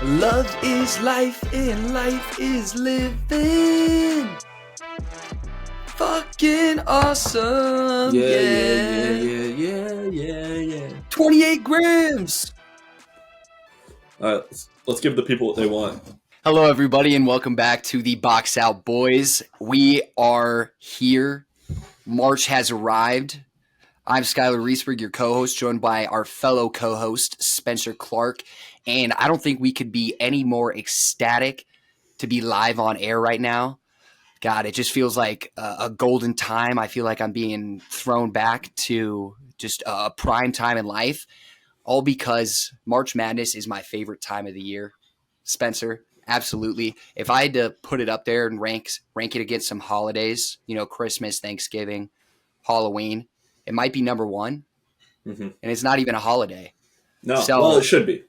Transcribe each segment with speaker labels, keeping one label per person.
Speaker 1: Love is life and life is living. Fucking awesome.
Speaker 2: Yeah.
Speaker 1: 28 grams.
Speaker 2: All right, let's give the people what they want.
Speaker 1: Hello, everybody, and welcome back to the Box Out Boys. We are here. March has arrived. I'm Skyler Riesberg, your co-host, joined by our fellow co-host, Spencer Clark. And I don't think we could be any more ecstatic to be live on air right now. God, it just feels like a golden time. I feel like I'm being thrown back to just a prime time in life, all because March Madness is my favorite time of the year. Spencer, absolutely. If I had to put it up there and rank it against some holidays, Christmas, Thanksgiving, Halloween, it might be number one, and it's not even a holiday.
Speaker 2: No,
Speaker 1: So,
Speaker 2: well, it should be.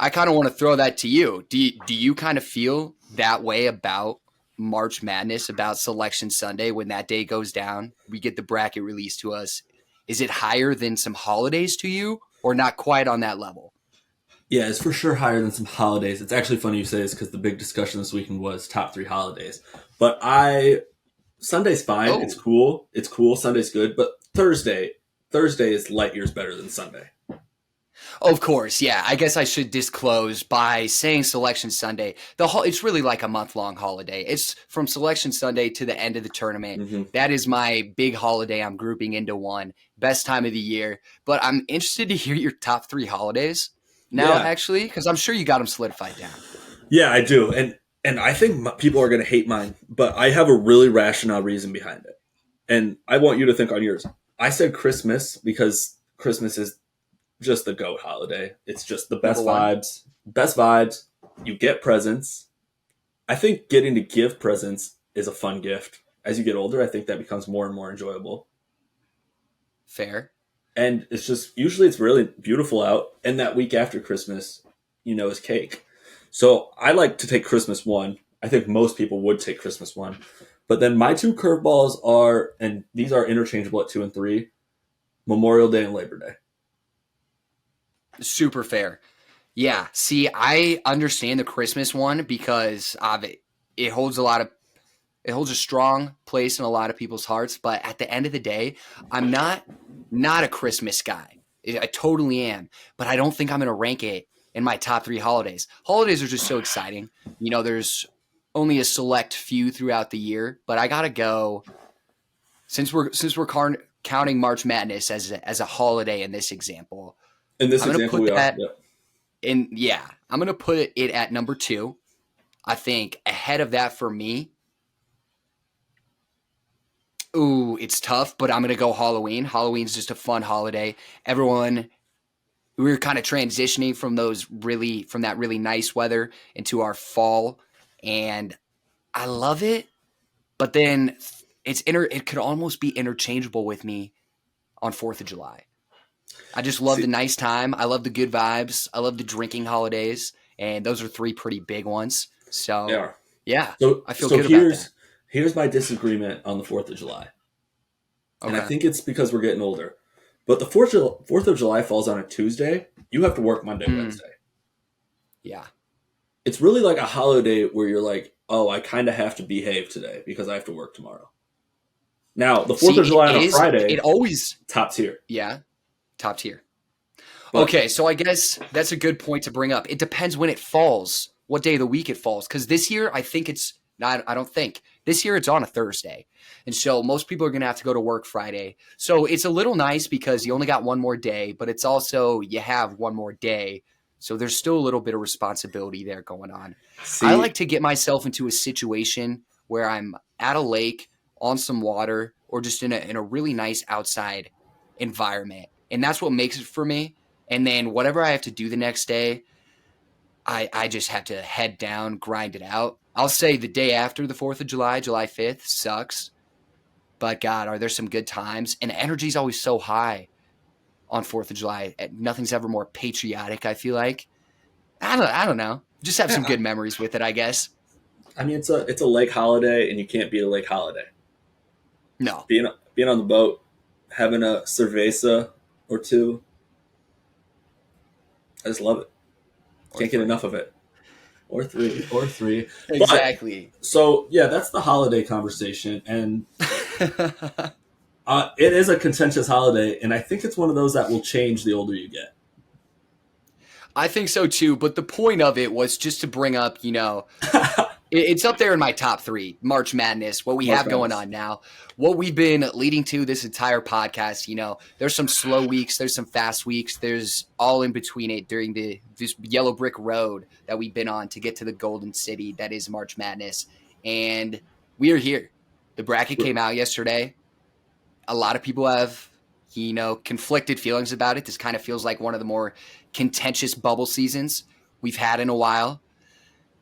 Speaker 1: I kind of want to throw that to you. Do you kind of feel that way about March Madness, about Selection Sunday when that day goes down? We get the bracket released to us. Is it higher than some holidays to you, or not quite on that level?
Speaker 2: Yeah, it's for sure higher than some holidays. It's actually funny you say this because the big discussion this weekend was top 3 holidays. But Sunday's fine.
Speaker 1: Oh.
Speaker 2: It's cool. Sunday's good. But Thursday is light years better than Sunday.
Speaker 1: Of course, yeah. I guess I should disclose by saying Selection Sunday. It's really like a month-long holiday. It's from Selection Sunday to the end of the tournament. That is my big holiday I'm grouping into one. Best time of the year. But I'm interested to hear your top 3 holidays now, actually, because I'm sure you got them solidified down.
Speaker 2: Yeah, I do. And I think people are going to hate mine, but I have a really rational reason behind it. And I want you to think on yours. I said Christmas because Christmas is just the GOAT holiday. It's just the best vibes. Best vibes. You get presents. I think getting to give presents is a fun gift. As you get older, I think that becomes more and more enjoyable.
Speaker 1: Fair.
Speaker 2: And it's just, usually it's really beautiful out. And that week after Christmas, is cake. So I like to take Christmas 1. I think most people would take Christmas 1. But then my 2 curveballs are, and these are interchangeable at 2 and 3, Memorial Day and Labor Day.
Speaker 1: Super fair. Yeah. See, I understand the Christmas one because of it. It holds a strong place in a lot of people's hearts. But at the end of the day, I'm not a Christmas guy. I totally am. But I don't think I'm going to rank it in my top 3 holidays. Holidays are just so exciting. There's only a select few throughout the year. But I got to go, since we're counting March Madness as a holiday in this example.
Speaker 2: In this example, we are.
Speaker 1: I'm going to put it at number 2. I think ahead of that for me. Ooh, it's tough, but I'm going to go Halloween. Halloween's just a fun holiday. We're kind of transitioning from that really nice weather into our fall, and I love it. But then it could almost be interchangeable with me on 4th of July. I just love the nice time. I love the good vibes. I love the drinking holidays. And those are 3 pretty big ones. So, yeah, I feel good about that.
Speaker 2: Here's my disagreement on the 4th of July.
Speaker 1: Okay.
Speaker 2: And I think it's because we're getting older. But the 4th of July falls on a Tuesday. You have to work Monday, Wednesday.
Speaker 1: Yeah.
Speaker 2: It's really like a holiday where you're like, oh, I kind of have to behave today because I have to work tomorrow. Now, the 4th of July on a Friday,
Speaker 1: it always
Speaker 2: top tier.
Speaker 1: Yeah. Top tier. Okay, so I guess that's a good point to bring up. It depends when it falls, what day of the week it falls. Because this year, I think it's not. I don't think this year it's on a Thursday, and so most people are going to have to go to work Friday. So it's a little nice because you only got one more day, but it's also you have one more day, so there's still a little bit of responsibility there going on. I like to get myself into a situation where I'm at a lake on some water or just in a really nice outside environment. And that's what makes it for me. And then whatever I have to do the next day, I just have to head down, grind it out. I'll say the day after the 4th of July, July 5th, sucks. But God, are there some good times? And energy's always so high on 4th of July. Nothing's ever more patriotic, I feel like. I don't know. Just have some good memories with it, I guess.
Speaker 2: I mean, it's a lake holiday, and you can't beat a lake holiday.
Speaker 1: No.
Speaker 2: Being on the boat, having a cerveza or 2. I just love it. Can't get enough of it. Or three.
Speaker 1: Exactly.
Speaker 2: But, so, yeah, that's the holiday conversation. And it is a contentious holiday, and I think it's one of those that will change the older you get.
Speaker 1: I think so too, but the point of it was just to bring up, it's up there in my top 3, March Madness, what we have going on now, what we've been leading to this entire podcast. There's some slow weeks, there's some fast weeks, there's all in between it during this yellow brick road that we've been on to get to the golden city that is March Madness. And we are here. The bracket came out yesterday. A lot of people have, conflicted feelings about it. This kind of feels like one of the more contentious bubble seasons we've had in a while.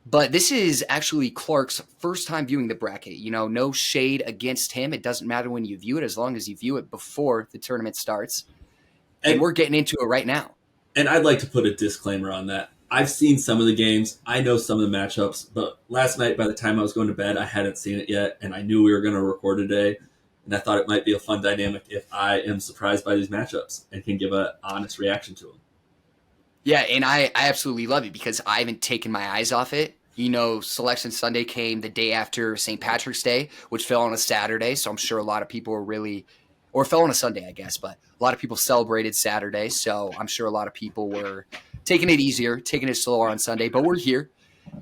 Speaker 1: But this is actually Clark's first time viewing the bracket. No shade against him. It doesn't matter when you view it as long as you view it before the tournament starts. And we're getting into it right now.
Speaker 2: And I'd like to put a disclaimer on that. I've seen some of the games. I know some of the matchups. But last night, by the time I was going to bed, I hadn't seen it yet. And I knew we were going to record today. And I thought it might be a fun dynamic if I am surprised by these matchups and can give an honest reaction to them.
Speaker 1: Yeah, and I absolutely love it because I haven't taken my eyes off it. Selection Sunday came the day after St. Patrick's Day, which fell on a Saturday. So I'm sure a lot of people or fell on a Sunday, I guess. But a lot of people celebrated Saturday. So I'm sure a lot of people were taking it easier, taking it slower on Sunday. But we're here,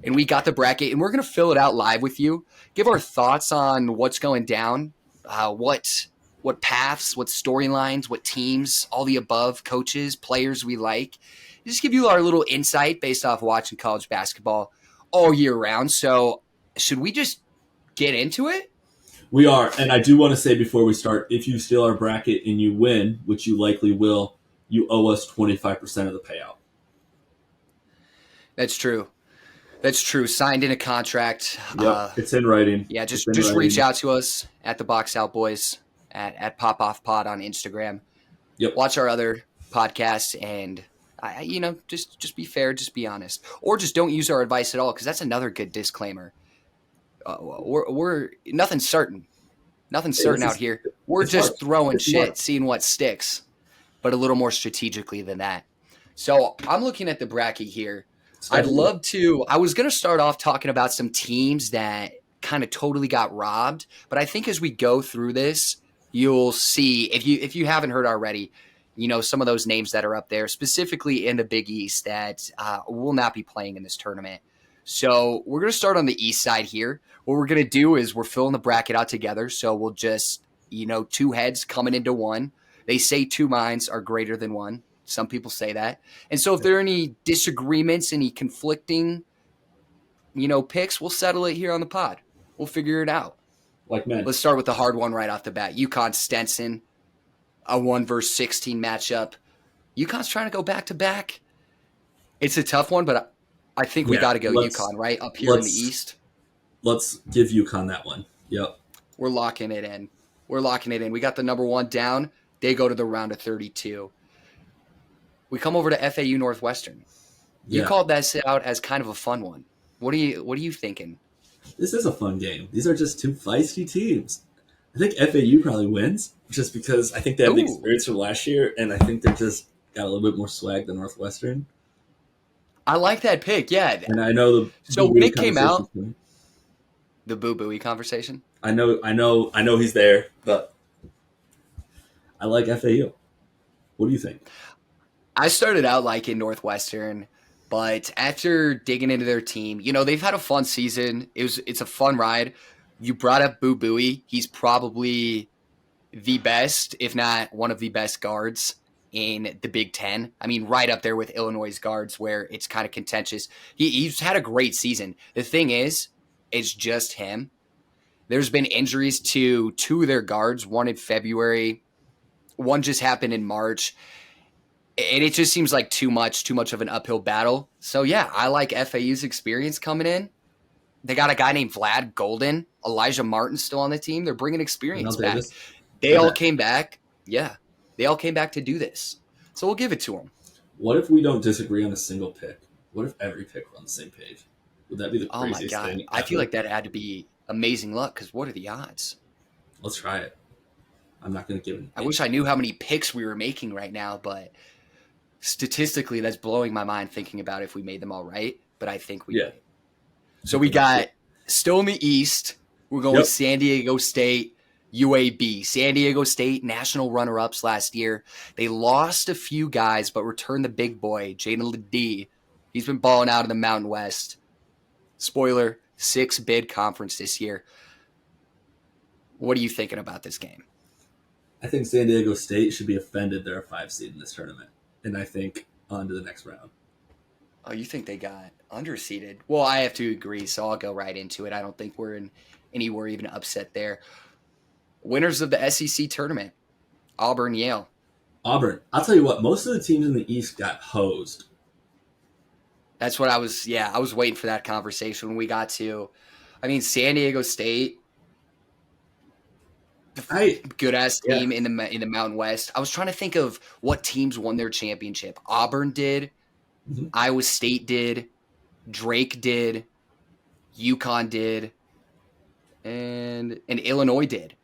Speaker 1: and we got the bracket, and we're going to fill it out live with you. Give our thoughts on what's going down. What paths, what storylines, what teams, all the above, coaches, players we like. Just give you our little insight based off watching college basketball all year round. So should we just get into it?
Speaker 2: We are. And I do want to say before we start, if you steal our bracket and you win, which you likely will, you owe us 25% of the payout.
Speaker 1: That's true. That's true. Signed in a contract.
Speaker 2: Yep, it's in writing.
Speaker 1: Yeah, just reach out to us at the Box Out Boys at Pop Off Pod on Instagram.
Speaker 2: Yep.
Speaker 1: Watch our other podcasts and just be fair, just be honest, or just don't use our advice at all because that's another good disclaimer. We're nothing's certain, out here. We're just throwing shit, seeing what sticks, but a little more strategically than that. So I'm looking at the bracket here. I was going to start off talking about some teams that kind of totally got robbed, but I think as we go through this, you'll see, if you haven't heard already, some of those names that are up there, specifically in the Big East that will not be playing in this tournament. So we're going to start on the East side here. What we're going to do is we're filling the bracket out together. So we'll just, 2 heads coming into one. They say 2 minds are greater than one. Some people say that. And so if there are any disagreements, any conflicting, picks, we'll settle it here on the pod. We'll figure it out.
Speaker 2: Like men.
Speaker 1: Let's start with the hard one right off the bat. UConn Stenson, a 1 versus 16 matchup. UConn's trying to go back-to-back. It's a tough one, but I think we got to go UConn, right? Up here in the East.
Speaker 2: Let's give UConn that one. Yep.
Speaker 1: We're locking it in. We got the number 1 down. They go to the round of 32. We come over to FAU Northwestern. You called that out as kind of a fun one. What are you thinking?
Speaker 2: This is a fun game. These are just 2 feisty teams. I think FAU probably wins just because I think they have the experience from last year, and I think they're just got a little bit more swag than Northwestern.
Speaker 1: I like that pick, yeah.
Speaker 2: And I know the
Speaker 1: so when it came out, the boo-booey conversation.
Speaker 2: I know he's there, but I like FAU. What do you think?
Speaker 1: I started out liking Northwestern, but after digging into their team, they've had a fun season. It's a fun ride. You brought up Boo Buie. He's probably the best, if not one of the best guards in the Big Ten. I mean, right up there with Illinois' guards where it's kind of contentious. He's had a great season. The thing is, it's just him. There's been injuries to 2 of their guards, one in February, one just happened in March. And it just seems like too much of an uphill battle. So, yeah, I like FAU's experience coming in. They got a guy named Vlad Golden, Elijah Martin still on the team. They're bringing experience back. They all came back. Yeah, they all came back to do this. So we'll give it to them.
Speaker 2: What if we don't disagree on a single pick? What if every pick were on the same page? Would that be the craziest thing? Oh, my God.
Speaker 1: I feel like that had to be amazing luck because what are the odds?
Speaker 2: Let's try it. I'm not going to give it.
Speaker 1: I wish I knew how many picks we were making right now, but statistically, that's blowing my mind thinking about if we made them all right, but I think we
Speaker 2: Yeah.
Speaker 1: might. So we got still in the East. We're going San Diego State, UAB. San Diego State, national runner-ups last year. They lost a few guys, but returned the big boy, Jaden Ledee. He's been balling out in the Mountain West. Spoiler, 6 bid conference this year. What are you thinking about this game?
Speaker 2: I think San Diego State should be offended they're a 5 seed in this tournament. And I think on to the next round.
Speaker 1: Oh, you think they got underseeded? Well, I have to agree, so I'll go right into it. I don't think we're in anywhere even upset there. Winners of the SEC tournament, Auburn, Yale.
Speaker 2: Auburn. I'll tell you what, most of the teams in the East got hosed.
Speaker 1: That's what I was waiting for that conversation when we got to, San Diego State, good ass team in the Mountain West. I was trying to think of what teams won their championship. Auburn did, Iowa State did, Drake did, UConn did, and Illinois did.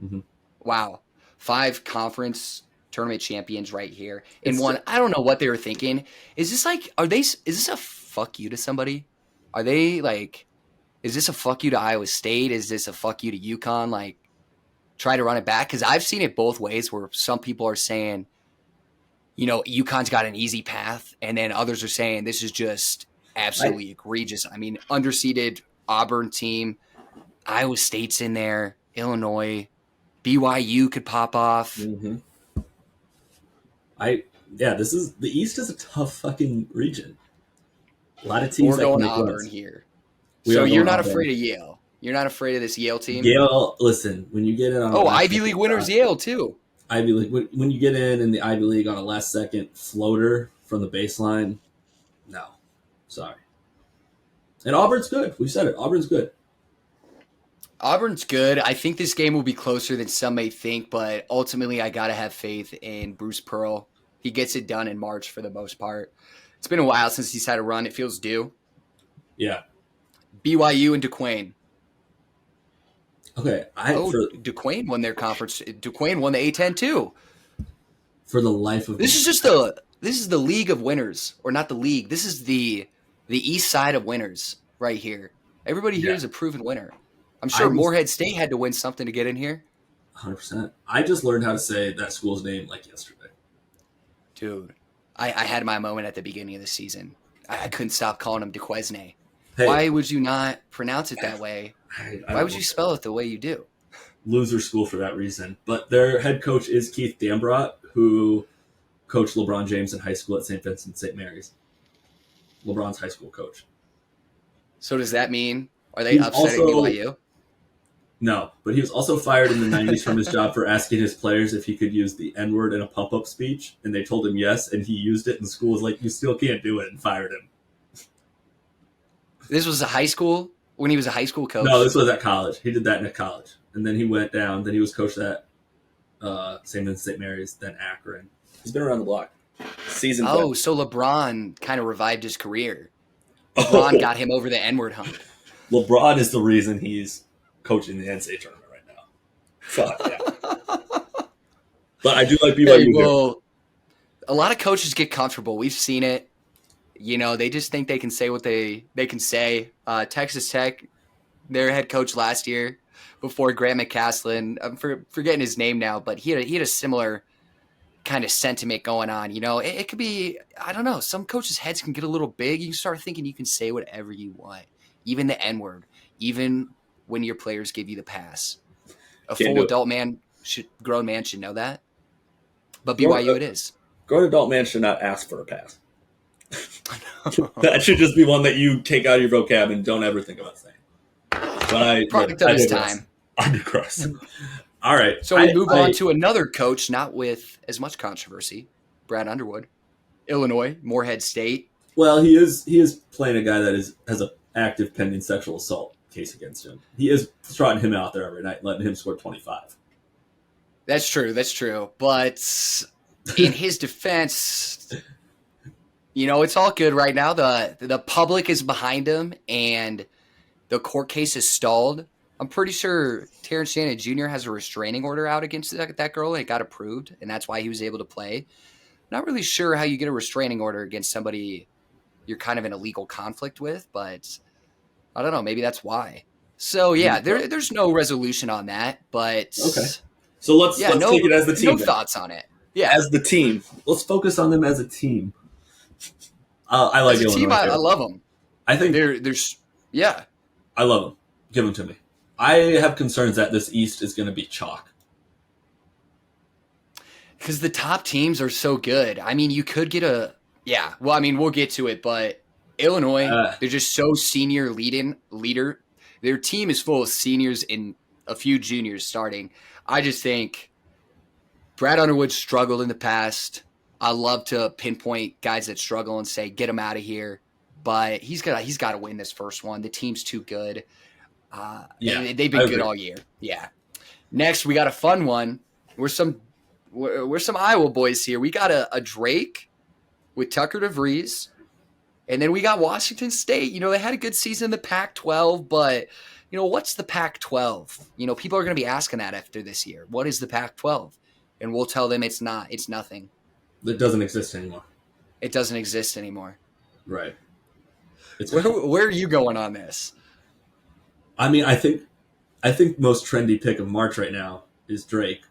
Speaker 2: Mm-hmm.
Speaker 1: Wow, 5 conference tournament champions right here in one. I don't know what they were thinking. Is this like, is this a fuck you to somebody? Are they like, is this a fuck you to Iowa State? Is this a fuck you to UConn? Like, try to run it back? Because I've seen it both ways where some people are saying, UConn's got an easy path, and then others are saying this is just absolutely egregious. Underseeded Auburn team, Iowa State's in there, Illinois, BYU could pop off.
Speaker 2: Mm-hmm. The East is a tough fucking region. A lot of teams.
Speaker 1: We're going Auburn here. So you're not afraid of Yale? You're not afraid of this Yale team?
Speaker 2: Yale, listen, when you get in on
Speaker 1: Ivy League winners, Yale too.
Speaker 2: Ivy League, when you get in the Ivy League on a last second floater from the baseline, no, sorry. And Auburn's good. We said it. Auburn's good.
Speaker 1: Auburn's good. I think this game will be closer than some may think, but ultimately I got to have faith in Bruce Pearl. He gets it done in March for the most part. It's been a while since he's had a run. It feels due.
Speaker 2: Yeah.
Speaker 1: BYU and Duquesne.
Speaker 2: Okay.
Speaker 1: Duquesne won their conference. Duquesne won the A-10 too.
Speaker 2: For the life of
Speaker 1: this is the league of winners, or not the league. This is the east side of winners right here. Everybody here is a proven winner. I'm sure Morehead State had to win something to get in here.
Speaker 2: 100%. I just learned how to say that school's name like yesterday.
Speaker 1: Dude, I had my moment at the beginning of the season. I couldn't stop calling him Duquesne. Hey, why would you not pronounce it that way? Why would you spell it the way you do?
Speaker 2: Loser school for that reason. But their head coach is Keith Dambrot, who coached LeBron James in high school at St. Vincent St. Mary's. LeBron's high school coach.
Speaker 1: So does that mean, are they upsetting BYU?
Speaker 2: No, but he was also fired in the 90s from his job for asking his players if he could use the N-word in a pump-up speech, and they told him yes, and he used it, and the school was like, you still can't do it, and fired him.
Speaker 1: This was a high school? When he was a high school coach?
Speaker 2: No, this was at college. He did that in a college. And then he went down. Then he was coached at St. Vincent St. Mary's, then Akron. He's been around the block.
Speaker 1: So LeBron kind of revived his career. LeBron got him over the N-word hump.
Speaker 2: LeBron is the reason he's coaching the NCAA tournament right now. Fuck, yeah. But I do like BYU.
Speaker 1: A lot of coaches get comfortable. We've seen it. They just think they can say what they can say. Texas Tech, their head coach last year, before Grant McCaslin, I'm forgetting his name now, but he had a similar kind of sentiment going on. It could be, I don't know, some coaches' heads can get a little big. You start thinking you can say whatever you want, even the N-word, even when your players give you the pass. A full adult man, grown man should know that. But BYU it is.
Speaker 2: Grown adult man should not ask for a pass. That should just be one that you take out of your vocab and don't ever think about saying. But
Speaker 1: product of his time.
Speaker 2: I digress. All right.
Speaker 1: So we move on to another coach, not with as much controversy. Brad Underwood, Illinois, Morehead State.
Speaker 2: Well, he is playing a guy that has an active pending sexual assault case against him. He is trotting him out there every night, letting him score 25.
Speaker 1: That's true. But in his defense, it's all good right now. The public is behind him, and the court case is stalled. I'm pretty sure Terrence Shannon Jr. has a restraining order out against that girl, and it got approved, and that's why he was able to play. Not really sure how you get a restraining order against somebody you're kind of in a legal conflict with, but I don't know. Maybe that's why. So
Speaker 2: Maybe
Speaker 1: yeah,
Speaker 2: so.
Speaker 1: there's no resolution on that,
Speaker 2: Okay.
Speaker 1: but
Speaker 2: So let's
Speaker 1: yeah,
Speaker 2: let's take it as the
Speaker 1: no
Speaker 2: team then.
Speaker 1: thoughts on it. Yeah,
Speaker 2: As the team, let's focus on them as a team. I
Speaker 1: as
Speaker 2: like
Speaker 1: a team,
Speaker 2: Illinois
Speaker 1: I
Speaker 2: here.
Speaker 1: love them.
Speaker 2: I think
Speaker 1: There's yeah,
Speaker 2: I love them. Give them to me. I have concerns that this East is going to be chalk.
Speaker 1: because the top teams are so good. I mean, you could get a yeah. Well, I mean, we'll get to it, but Illinois,
Speaker 2: Uh,
Speaker 1: they're just so senior leader. Their team is full of seniors and a few juniors starting. I just think Brad Underwood struggled in the past. I love to pinpoint guys that struggle and say get him out of here, but he's got to win this first one. The team's too good,
Speaker 2: yeah,
Speaker 1: and they've
Speaker 2: I
Speaker 1: been good
Speaker 2: agree.
Speaker 1: all year. Yeah. Next, we got a fun one. We're some Iowa boys here. We got a Drake with Tucker DeVries, and then we got Washington State. They had a good season in the Pac-12, but what's the Pac-12? People are going to be asking that after this year. What is the Pac-12? And we'll tell them it's not. It's nothing.
Speaker 2: It doesn't exist anymore.
Speaker 1: It doesn't exist anymore.
Speaker 2: Right. It's.
Speaker 1: Where are you going on this?
Speaker 2: I mean, I think most trendy pick of March right now is Drake,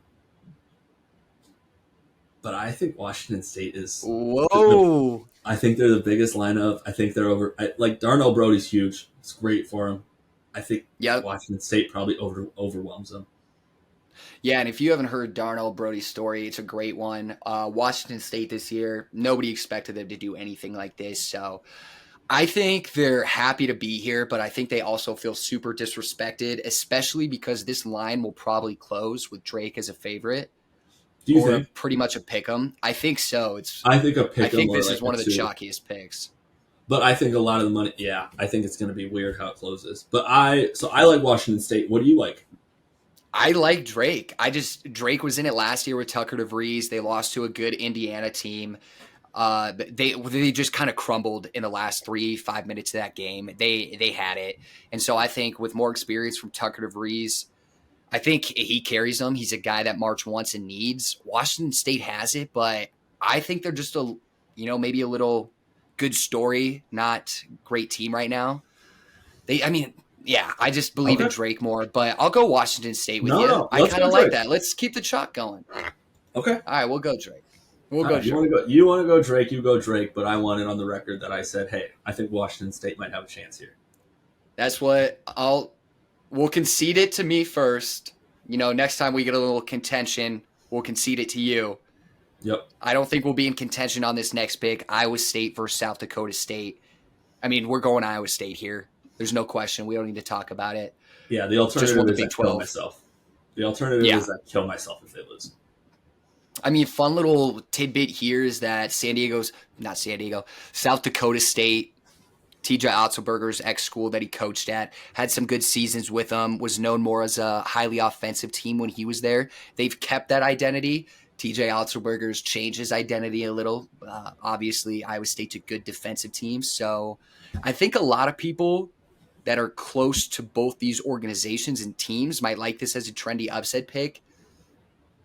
Speaker 2: but I think Washington State is.
Speaker 1: Whoa.
Speaker 2: I think they're the biggest lineup. I think they're over. Like Darnell Brody's huge. It's great for him. I think
Speaker 1: Yep.
Speaker 2: Washington State probably overwhelms them.
Speaker 1: Yeah, and if you haven't heard Darnell Brody's story, it's a great one. Washington State this year, nobody expected them to do anything like this. So I think they're happy to be here, but I think they also feel super disrespected, especially because this line will probably close with Drake as a favorite
Speaker 2: Do you
Speaker 1: or
Speaker 2: think?
Speaker 1: pretty much a pick 'em. I think so.
Speaker 2: I think a
Speaker 1: I
Speaker 2: pick 'em
Speaker 1: think
Speaker 2: or
Speaker 1: this is
Speaker 2: like a
Speaker 1: one of the
Speaker 2: two.
Speaker 1: chalkiest picks.
Speaker 2: But I think a lot of the money. Yeah, I think it's going to be weird how it closes. But I like Washington State. What do you like?
Speaker 1: I like Drake. Drake was in it last year with Tucker DeVries. They lost to a good Indiana team. They just kind of crumbled in the last 3-5 minutes of that game. They had it, and so I think with more experience from Tucker DeVries, I think he carries them. He's a guy that March wants and needs. Washington State has it, but I think they're just maybe a little good story, not great team right now. I mean, yeah, I just believe in
Speaker 2: Okay.
Speaker 1: Drake more, but I'll go Washington State with
Speaker 2: No,
Speaker 1: you.
Speaker 2: no.
Speaker 1: I
Speaker 2: Let's
Speaker 1: kind
Speaker 2: go
Speaker 1: of like
Speaker 2: Drake.
Speaker 1: that. Let's keep the chalk going.
Speaker 2: Okay.
Speaker 1: All right, we'll go Drake. We'll
Speaker 2: All
Speaker 1: go
Speaker 2: right. You want
Speaker 1: Drake.
Speaker 2: to go? You want to go Drake? You go Drake. But I want it on the record that I said, hey, I think Washington State might have a chance here.
Speaker 1: That's what we'll concede it to me first. Next time we get a little contention, we'll concede it to you.
Speaker 2: Yep.
Speaker 1: I don't think we'll be in contention on this next pick. Iowa State versus South Dakota State. I mean, we're going Iowa State here. There's no question. We don't need to talk about it.
Speaker 2: Yeah. The
Speaker 1: Just won
Speaker 2: alternative
Speaker 1: the
Speaker 2: is I
Speaker 1: Big
Speaker 2: kill
Speaker 1: 12.
Speaker 2: myself. The alternative
Speaker 1: Yeah.
Speaker 2: is I kill myself if they lose.
Speaker 1: I mean, fun little tidbit here is that South Dakota State, TJ Otzelberger's ex-school that he coached at, had some good seasons with them, was known more as a highly offensive team when he was there. They've kept that identity. TJ Otzelberger's changed his identity a little. Obviously, Iowa State's a good defensive team. So I think a lot of people that are close to both these organizations and teams might like this as a trendy upset pick.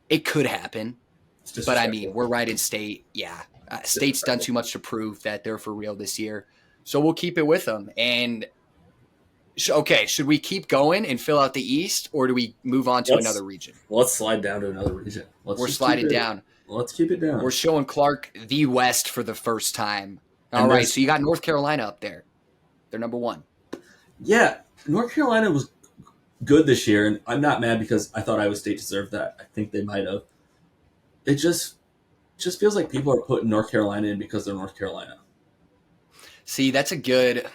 Speaker 1: It could happen.
Speaker 2: It's
Speaker 1: But I
Speaker 2: disrespectful.
Speaker 1: mean, we're right in State. Yeah.
Speaker 2: It's
Speaker 1: State's done
Speaker 2: disrespectful.
Speaker 1: too much to prove that they're for real this year. So we'll keep it with them. And okay, should we keep going and fill out the East, or do we move on to
Speaker 2: Let's
Speaker 1: another region?
Speaker 2: let's slide down to another region.
Speaker 1: We're sliding down.
Speaker 2: Let's keep it down.
Speaker 1: We're showing Clark the West for the first time. All
Speaker 2: And
Speaker 1: right,
Speaker 2: there's-
Speaker 1: so you got North Carolina up there. They're number one.
Speaker 2: Yeah, North Carolina was good this year, and I'm not mad because I thought Iowa State deserved that. I think they might have. It just feels like people are putting North Carolina in because they're North Carolina.
Speaker 1: See, that's a good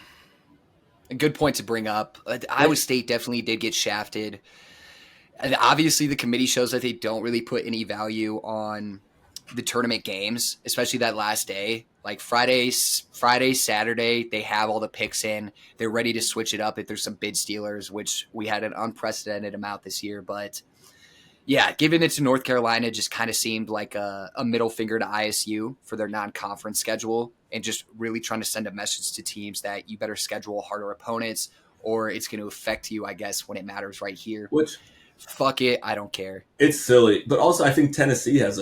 Speaker 1: point to bring up. Iowa State definitely did get shafted. And obviously, the committee shows that they don't really put any value on the tournament games, especially that last day. Like Friday, Saturday, they have all the picks in. They're ready to switch it up if there's some bid stealers, which we had an unprecedented amount this year. But yeah, giving it to North Carolina just kind of seemed like a middle finger to ISU for their non-conference schedule, and just really trying to send a message to teams that you better schedule harder opponents, or it's going to affect you, I guess, when it matters right here.
Speaker 2: Which
Speaker 1: Fuck it, I don't care.
Speaker 2: it's silly, but also I think Tennessee has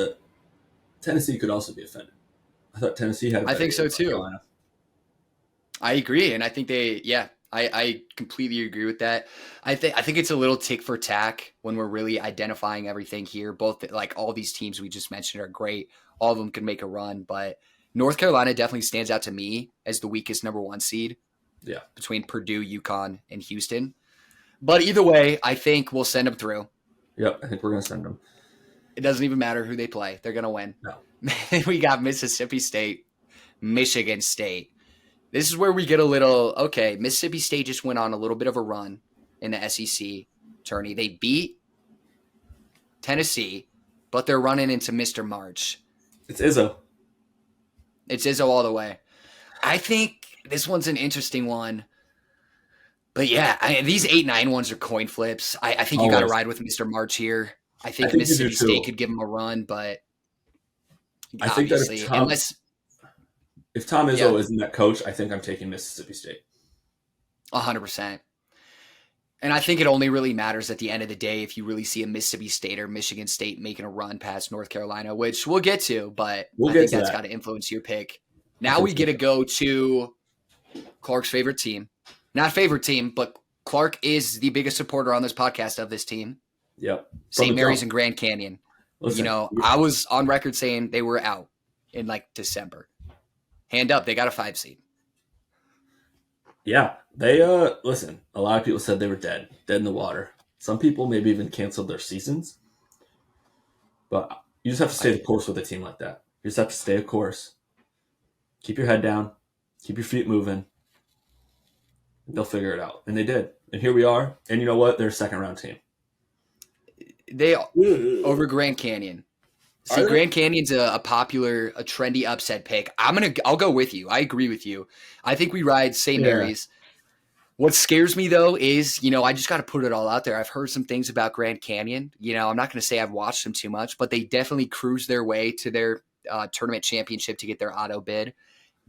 Speaker 2: Tennessee could also be offended. I thought Tennessee had a
Speaker 1: I
Speaker 2: better
Speaker 1: think
Speaker 2: year
Speaker 1: so
Speaker 2: than North
Speaker 1: too.
Speaker 2: Carolina.
Speaker 1: I agree, and I think I completely agree with that. I think it's a little tick for tack when we're really identifying everything here. Both like all these teams we just mentioned are great. All of them can make a run, but North Carolina definitely stands out to me as the weakest number one seed
Speaker 2: Yeah.
Speaker 1: between Purdue, UConn, and Houston. But either way, I think we'll send them through.
Speaker 2: Yep. I think we're going to send them.
Speaker 1: It doesn't even matter who they play; they're gonna win.
Speaker 2: No.
Speaker 1: We got Mississippi State, Michigan State. This is where we get a little, okay, Mississippi State just went on a little bit of a run in the SEC tourney. They beat Tennessee, but they're running into Mr. March.
Speaker 2: It's Izzo.
Speaker 1: It's Izzo all the way. I think this one's an interesting one. But yeah, these 8-9 ones are coin flips. I think you got to ride with Mr. March here. I think Mississippi State could give him a run, but
Speaker 2: I think that
Speaker 1: obviously,
Speaker 2: if Tom Izzo isn't that coach, I think I'm taking Mississippi State.
Speaker 1: 100%. And I think it only really matters at the end of the day if you really see a Mississippi State or Michigan State making a run past North Carolina, which we'll get to, but I think that's got to influence your pick. Now we get to go to Clark's favorite team. Not favorite team, but Clark is the biggest supporter on this podcast of this team.
Speaker 2: Yep.
Speaker 1: St. Mary's and Grand Canyon.
Speaker 2: Listen,
Speaker 1: I was on record saying they were out in like December. Hand up, they got a 5 seed.
Speaker 2: Yeah, they listen. A lot of people said they were dead in the water. Some people maybe even canceled their seasons. But you just have to stay the course with a team like that. You just have to stay a course. Keep your head down. Keep your feet moving. They'll figure it out, and they did. And here we are. And you know what? They're a second round team.
Speaker 1: They over Grand Canyon. See, Grand Canyon's a popular, a trendy upset pick. I'll go with you. I agree with you. I think we ride St. Mary's. What scares me though is, I just got to put it all out there. I've heard some things about Grand Canyon. I'm not going to say I've watched them too much, but they definitely cruise their way to their tournament championship to get their auto bid.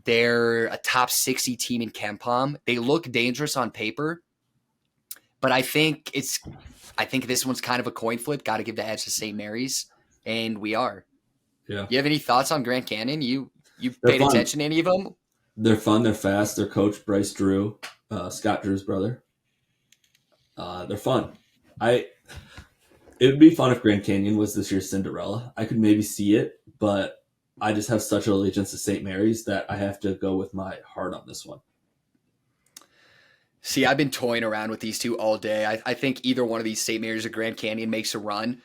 Speaker 1: They're a top 60 team in KenPom. They look dangerous on paper, but I think this one's kind of a coin flip. Got to give the edge to St. Mary's. And we are.
Speaker 2: Yeah.
Speaker 1: You have any thoughts on Grand Canyon? You paid attention to any of them?
Speaker 2: They're fun. They're fast. Their coach, Bryce Drew, Scott Drew's brother. They're fun. It would be fun if Grand Canyon was this year's Cinderella. I could maybe see it, but I just have such an allegiance to St. Mary's that I have to go with my heart on this one.
Speaker 1: See, I've been toying around with these two all day. I think either one of these, St. Mary's or Grand Canyon, makes a run.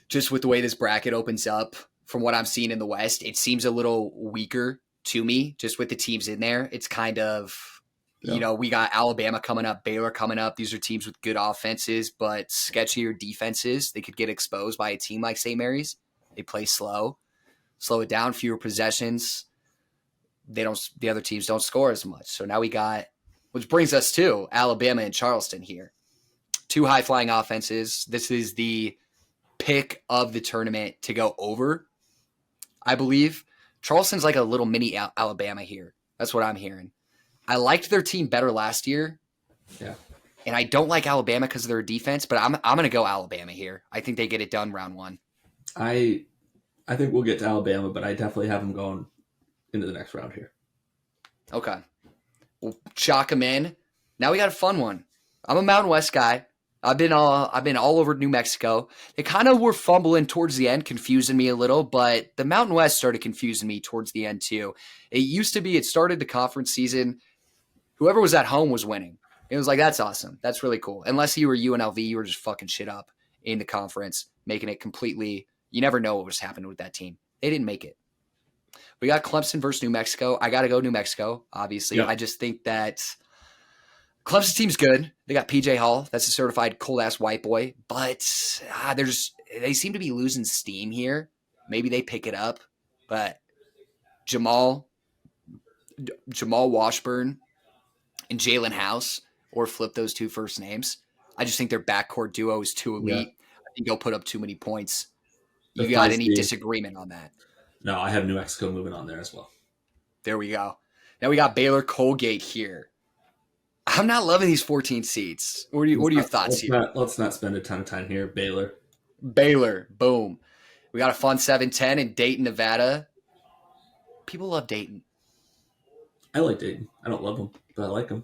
Speaker 1: Just with the way this bracket opens up, from what I'm seeing in the West, it seems a little weaker to me, just with the teams in there. It's kind of, we got Alabama coming up, Baylor coming up. These are teams with good offenses, but sketchier defenses. They could get exposed by a team like St. Mary's. They play slow it down, fewer possessions. The other teams don't score as much. So now we got, which brings us to Alabama and Charleston here. Two high-flying offenses. This is the pick of the tournament to go over, I believe. Charleston's like a little mini Alabama here. That's what I'm hearing. I liked their team better last year.
Speaker 2: Yeah.
Speaker 1: And I don't like Alabama because of their defense, but I'm going to go Alabama here. I think they get it done round one.
Speaker 2: I think we'll get to Alabama, but I definitely have them going into the next round here.
Speaker 1: Okay. We'll chalk them in. Now we got a fun one. I'm a Mountain West guy. I've been all over New Mexico. They kind of were fumbling towards the end, confusing me a little, but the Mountain West started confusing me towards the end too. It started the conference season. Whoever was at home was winning. It was like, that's awesome. That's really cool. Unless you were UNLV, you were just fucking shit up in the conference, making it completely, you never know what was happening with that team. They didn't make it. We got Clemson versus New Mexico. I got to go New Mexico, obviously. Yeah. I just think that Clemson team's good. They got PJ Hall. That's a certified cold-ass white boy. But they seem to be losing steam here. Maybe they pick it up. But Jamal Washburn and Jalen House, or flip those two first names. I just think their backcourt duo is too elite. Yeah. I think they'll put up too many points. You got any disagreement on that?
Speaker 2: No, I have New Mexico moving on there as well.
Speaker 1: There we go. Now we got Baylor Colgate here. I'm not loving these 14 seats. What are your thoughts here?
Speaker 2: Let's not spend a ton of time here. Baylor,
Speaker 1: boom. We got a fun 7:10 in Dayton, Nevada. People love Dayton.
Speaker 2: I like Dayton. I don't love them, but I like them.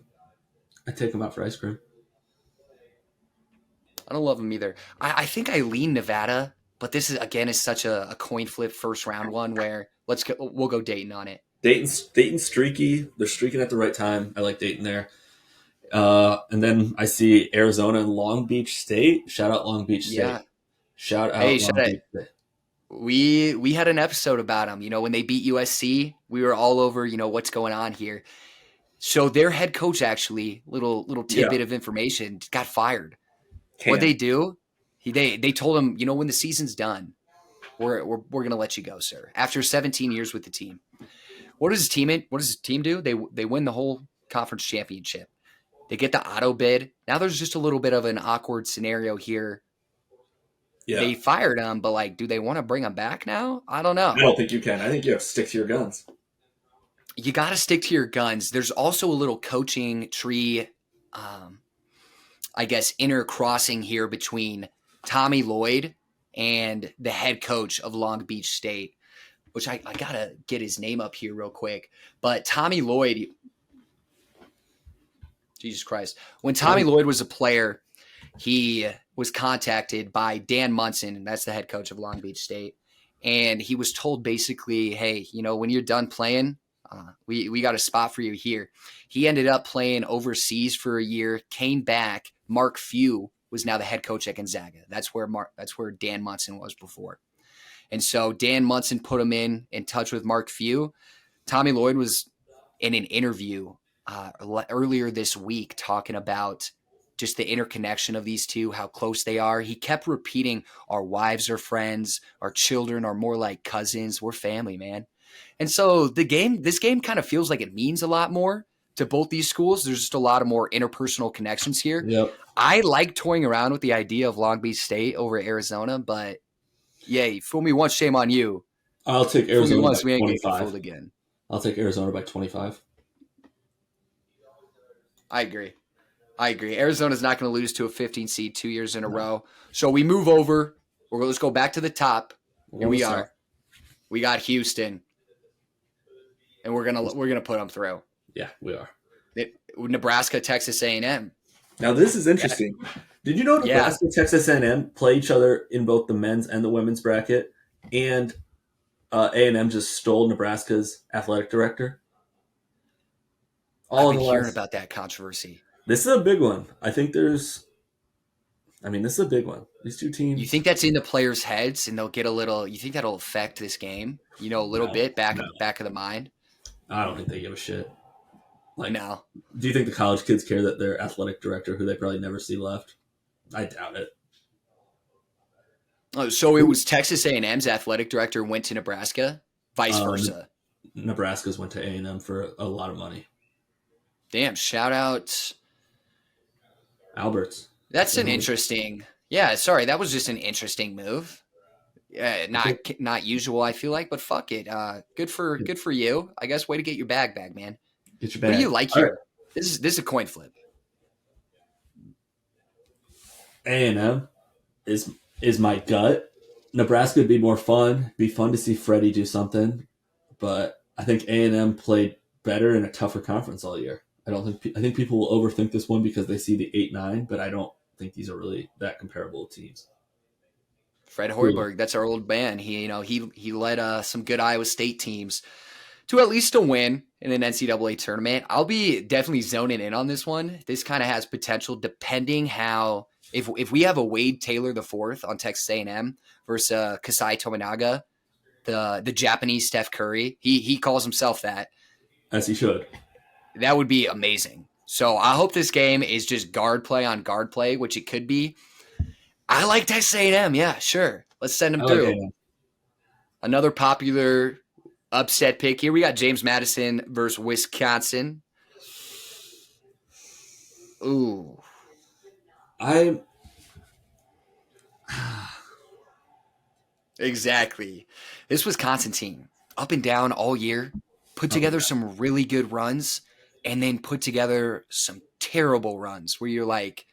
Speaker 2: I take them out for ice cream.
Speaker 1: I don't love them either. I think I lean Nevada, but this is again is such a coin flip first round one where we'll go Dayton on it.
Speaker 2: Dayton's streaky. They're streaking at the right time. I like Dayton there. And then I see Arizona and Long Beach State. Shout out Long Beach State.
Speaker 1: Yeah.
Speaker 2: Shout out
Speaker 1: Hey,
Speaker 2: Long Beach State.
Speaker 1: We had an episode about them. When they beat USC, we were all over. What's going on here. So their head coach actually, little tidbit of information, got fired. What they do? They told him, when the season's done, we're gonna let you go, sir. After 17 years with the team, what does his team do? They win the whole conference championship. They get the auto bid. Now there's just a little bit of an awkward scenario here. Yeah. They fired him, but do they want to bring him back now? I don't know.
Speaker 2: I don't think you can. I think you have to stick to your guns.
Speaker 1: You got to stick to your guns. There's also a little coaching tree, I guess, intercrossing here between Tommy Lloyd and the head coach of Long Beach State, which I got to get his name up here real quick. But Tommy Lloyd, Jesus Christ, when Tommy Lloyd was a player, he was contacted by Dan Munson, and that's the head coach of Long Beach State. And he was told basically, hey, when you're done playing, we got a spot for you here. He ended up playing overseas for a year, came back. Mark Few was now the head coach at Gonzaga. That's where Dan Munson was before. And so Dan Munson put him in touch with Mark Few. Tommy Lloyd was in an interview earlier this week talking about just the interconnection of these two, how close they are. He kept repeating, our wives are friends, our children are more like cousins. We're family, man. And so this game kind of feels like it means a lot more to both these schools. There's just a lot of more interpersonal connections here.
Speaker 2: Yep.
Speaker 1: I like toying around with the idea of Long Beach State over Arizona, but yay, fool me once, shame on you.
Speaker 2: I'll take Arizona
Speaker 1: once,
Speaker 2: by 25.
Speaker 1: Again.
Speaker 2: I'll take Arizona by 25.
Speaker 1: I agree. Arizona's not going to lose to a 15 seed 2 years in a row. So we move over. Let's go back to the top. Here we are. We got Houston, and we're gonna put them through.
Speaker 2: Yeah, we are.
Speaker 1: Nebraska, Texas A&M.
Speaker 2: Now this is interesting. Did you know Nebraska, Texas A&M play each other in both the men's and the women's bracket, and A&M just stole Nebraska's athletic director?
Speaker 1: I've been hearing about that controversy.
Speaker 2: This is a big one. This is a big one. These two teams.
Speaker 1: You think that's in the players' heads, and they'll get a little? You think that'll affect this game? A little bit back of the mind.
Speaker 2: I don't think they give a shit.
Speaker 1: No.
Speaker 2: Do you think the college kids care that their athletic director, who they probably never see left? I doubt it.
Speaker 1: Oh, so it was Texas A&M's athletic director went to Nebraska, vice versa.
Speaker 2: Nebraska's went to A&M for a lot of money.
Speaker 1: Damn! Shout out
Speaker 2: Alberts.
Speaker 1: That's an interesting. Yeah, sorry, that was just an interesting move. Not usual, I feel like, but fuck it. Good for you. I guess way to get your bag, man.
Speaker 2: Get your bag.
Speaker 1: What do you like here? Right. This is a coin flip.
Speaker 2: A&M is my gut. Nebraska would be more fun. Be fun to see Freddie do something, but I think A&M played better in a tougher conference all year. I think people will overthink this one because they see the 8-9, but I don't think these are really that comparable teams.
Speaker 1: Fred Hoiberg, that's our old man. He led some good Iowa State teams to at least a win in an NCAA tournament. I'll be definitely zoning in on this one. This kind of has potential depending how if we have a Wade Taylor IV on Texas A&M versus Kasai Tominaga, the Japanese Steph Curry. He calls himself that.
Speaker 2: As he should.
Speaker 1: That would be amazing. So I hope this game is just guard play on guard play, which it could be. I like Texas A&M. Yeah, sure. Let's send them through. Another popular upset pick here. We got James Madison versus Wisconsin. Ooh. Exactly. This Wisconsin team, up and down all year, put together some really good runs, and then put together some terrible runs where you're like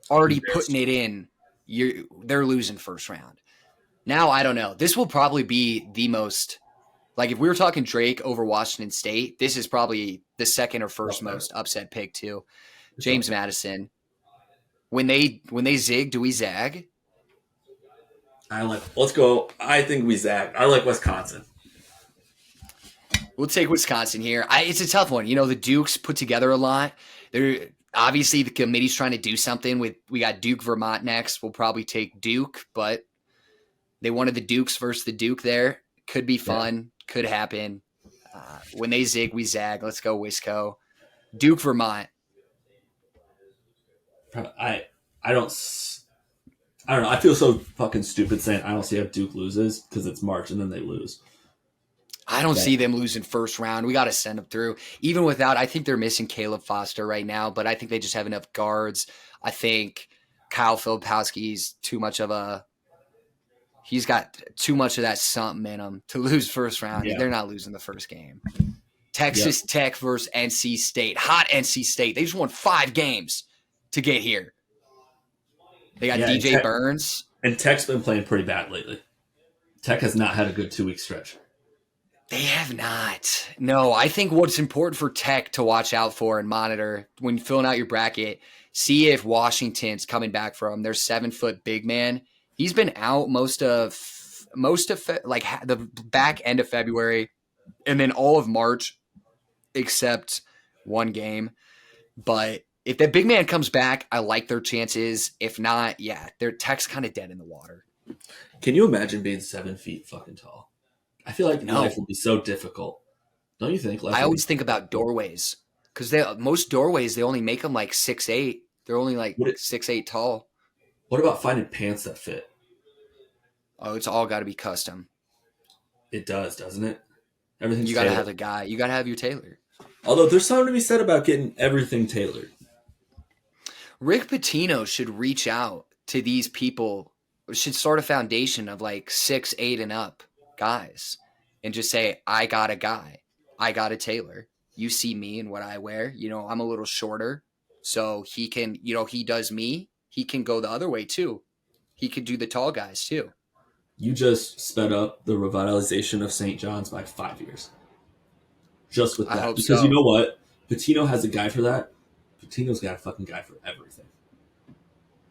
Speaker 1: already putting it in. They're losing first round. Now, I don't know. This will probably be the most, like, if we were talking Drake over Washington State, this is probably the second or
Speaker 2: It's
Speaker 1: first
Speaker 2: up there.
Speaker 1: most upset pick, too.
Speaker 2: It's up
Speaker 1: James
Speaker 2: there.
Speaker 1: Madison. When they zig, do we zag?
Speaker 2: I like. Let's go. I think we zag. I like Wisconsin.
Speaker 1: We'll take Wisconsin here. It's a tough one. The Dukes put together a lot. They're obviously the committee's trying to do something with. We got Duke, Vermont next. We'll probably take Duke, but they wanted the Dukes versus the Duke there. Could be
Speaker 2: Yeah.
Speaker 1: fun. Could happen. When they zig, we zag. Let's go Wisco. Duke, Vermont.
Speaker 2: I I don't I don't know. I feel so fucking stupid saying I don't see how Duke loses because it's March and then they lose.
Speaker 1: I don't
Speaker 2: But
Speaker 1: see them losing first round. We got to send them through. Even without, I think they're missing Caleb Foster right now, but I think they just have enough guards. I think Kyle Filipowski's too much of a. He's got too much of that something in him to lose first round.
Speaker 2: yeah,
Speaker 1: They're not losing the first game.
Speaker 2: yeah,
Speaker 1: Texas Tech versus NC State. Hot NC State. They just won 5 games to get here. They got
Speaker 2: yeah.
Speaker 1: DJ Burns.
Speaker 2: And Tech's been playing pretty bad lately. Tech has not had a good 2 week stretch.
Speaker 1: They have not. No, I think what's important for Tech to watch out for and monitor when filling out your bracket, see if Washington's coming back from their 7-foot big man. He's been out most of the back end of February and then all of March except one game. But if that big man comes back, I like their chances. If not, yeah, their Tech's kind of dead in the water.
Speaker 2: Can you imagine being 7 feet fucking tall? I feel like
Speaker 1: No.
Speaker 2: life would be so difficult. Don't you think?
Speaker 1: I always think about doorways because most doorways they only make them like 6'8". They're only like 6'8" tall.
Speaker 2: What about finding pants that fit?
Speaker 1: Oh, it's all got to be custom.
Speaker 2: It does, doesn't it? Everything's
Speaker 1: You got to
Speaker 2: tailored.
Speaker 1: have a guy. You got to have your tailor.
Speaker 2: Although there's something to be said about getting everything tailored.
Speaker 1: Rick Pitino should reach out to these people. Should start a foundation of like 6'8" and up guys, and just say, "I got a guy. I got a tailor. You see me and what I wear. I'm a little shorter, so he can. He does me. He can go the other way too. He could do the tall guys too."
Speaker 2: You just sped up the revitalization of St. John's by 5 years. Just with
Speaker 1: I
Speaker 2: that.
Speaker 1: hope
Speaker 2: Because
Speaker 1: so.
Speaker 2: you know what? Patino has a guy for that. Patino's got a fucking guy for everything.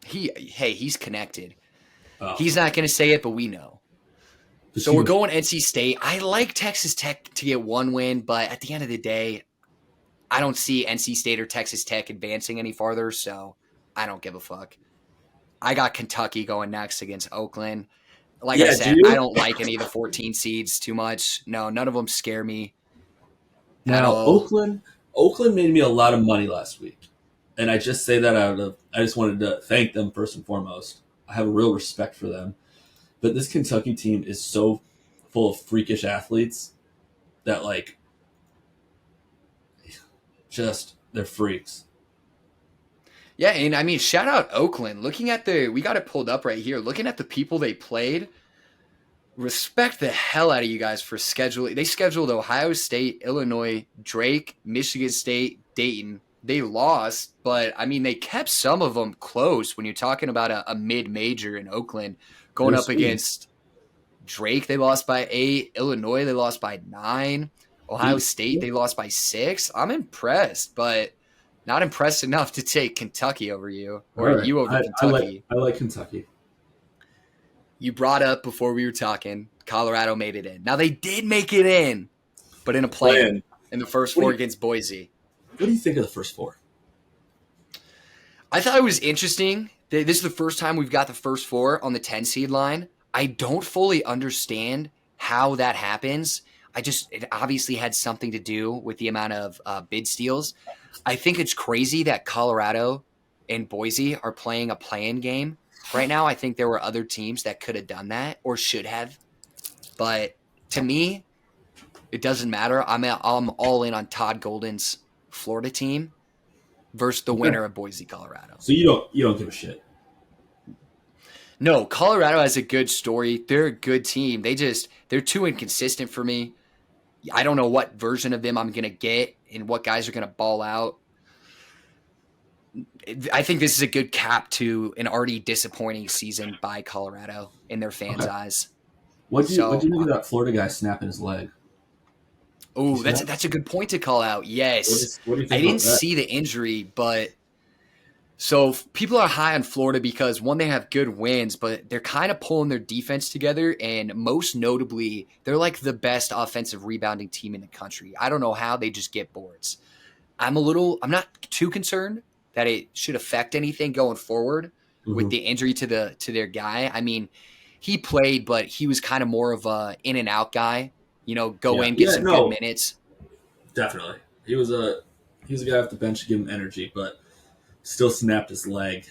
Speaker 1: He's connected.
Speaker 2: Oh,
Speaker 1: He's not going to say it, but we know. So
Speaker 2: Patino-
Speaker 1: we're going NC State. I like Texas Tech to get one win, but at the end of the day, I don't see NC State or Texas Tech advancing any farther, so I don't give a fuck. I got Kentucky going next against Oakland. Like I
Speaker 2: Yeah,
Speaker 1: said,
Speaker 2: do you?
Speaker 1: I don't like any of the 14 seeds too much. No, none of them scare me at
Speaker 2: Now,
Speaker 1: all.
Speaker 2: Oakland made me a lot of money last week. And I just say that I just wanted to thank them first and foremost. I have a real respect for them. But this Kentucky team is so full of freakish athletes that, like, just, they're freaks.
Speaker 1: Yeah, and I mean, shout out Oakland. We got it pulled up right here. Looking at the people they played, respect the hell out of you guys for scheduling. They scheduled Ohio State, Illinois, Drake, Michigan State, Dayton. They lost, but I mean, they kept some of them close when you're talking about a mid-major in Oakland going
Speaker 2: They're
Speaker 1: up
Speaker 2: sweet.
Speaker 1: against Drake. They lost by 8. Illinois, they lost by 9. Ohio State, they lost by 6. I'm impressed, but not impressed enough to take Kentucky over you or
Speaker 2: All right.
Speaker 1: you over Kentucky.
Speaker 2: I like Kentucky.
Speaker 1: You brought up before we were talking, Colorado made it in. Now they did make it in, but in a play-in in the first 4 against Boise.
Speaker 2: What do you think of the first 4?
Speaker 1: I thought it was interesting. This is the first time we've got the first 4 on the 10 seed line. I don't fully understand how that happens. It obviously had something to do with the amount of bid steals. I think it's crazy that Colorado and Boise are playing a play-in game right now. I think there were other teams that could have done that or should have. But to me, it doesn't matter. I'm all in on Todd Golden's Florida team versus the winner of Boise, Colorado.
Speaker 2: So you don't give a shit.
Speaker 1: No, Colorado has a good story. They're a good team. They're too inconsistent for me. I don't know what version of them I'm going to get and what guys are going to ball out. I think this is a good cap to an already disappointing season by Colorado in their fans' eyes.
Speaker 2: What'd
Speaker 1: So,
Speaker 2: you think of that Florida guy snapping his leg? You
Speaker 1: oh,
Speaker 2: see that?
Speaker 1: that's a good point to call out. Yes,
Speaker 2: What do you
Speaker 1: I
Speaker 2: think
Speaker 1: didn't
Speaker 2: about that?
Speaker 1: see the injury, but so people are high on Florida because one, they have good wins, but they're kind of pulling their defense together, and most notably, they're like the best offensive rebounding team in the country. I don't know how they just get boards. I'm not too concerned that it should affect anything going forward with
Speaker 2: Hmm.
Speaker 1: the injury to their guy. I mean, he played, but he was kind of more of a in and out guy. Go
Speaker 2: Yeah,
Speaker 1: in, get
Speaker 2: yeah,
Speaker 1: some good
Speaker 2: no,
Speaker 1: minutes.
Speaker 2: definitely. He was a guy off the bench to give him energy, but still snapped his leg.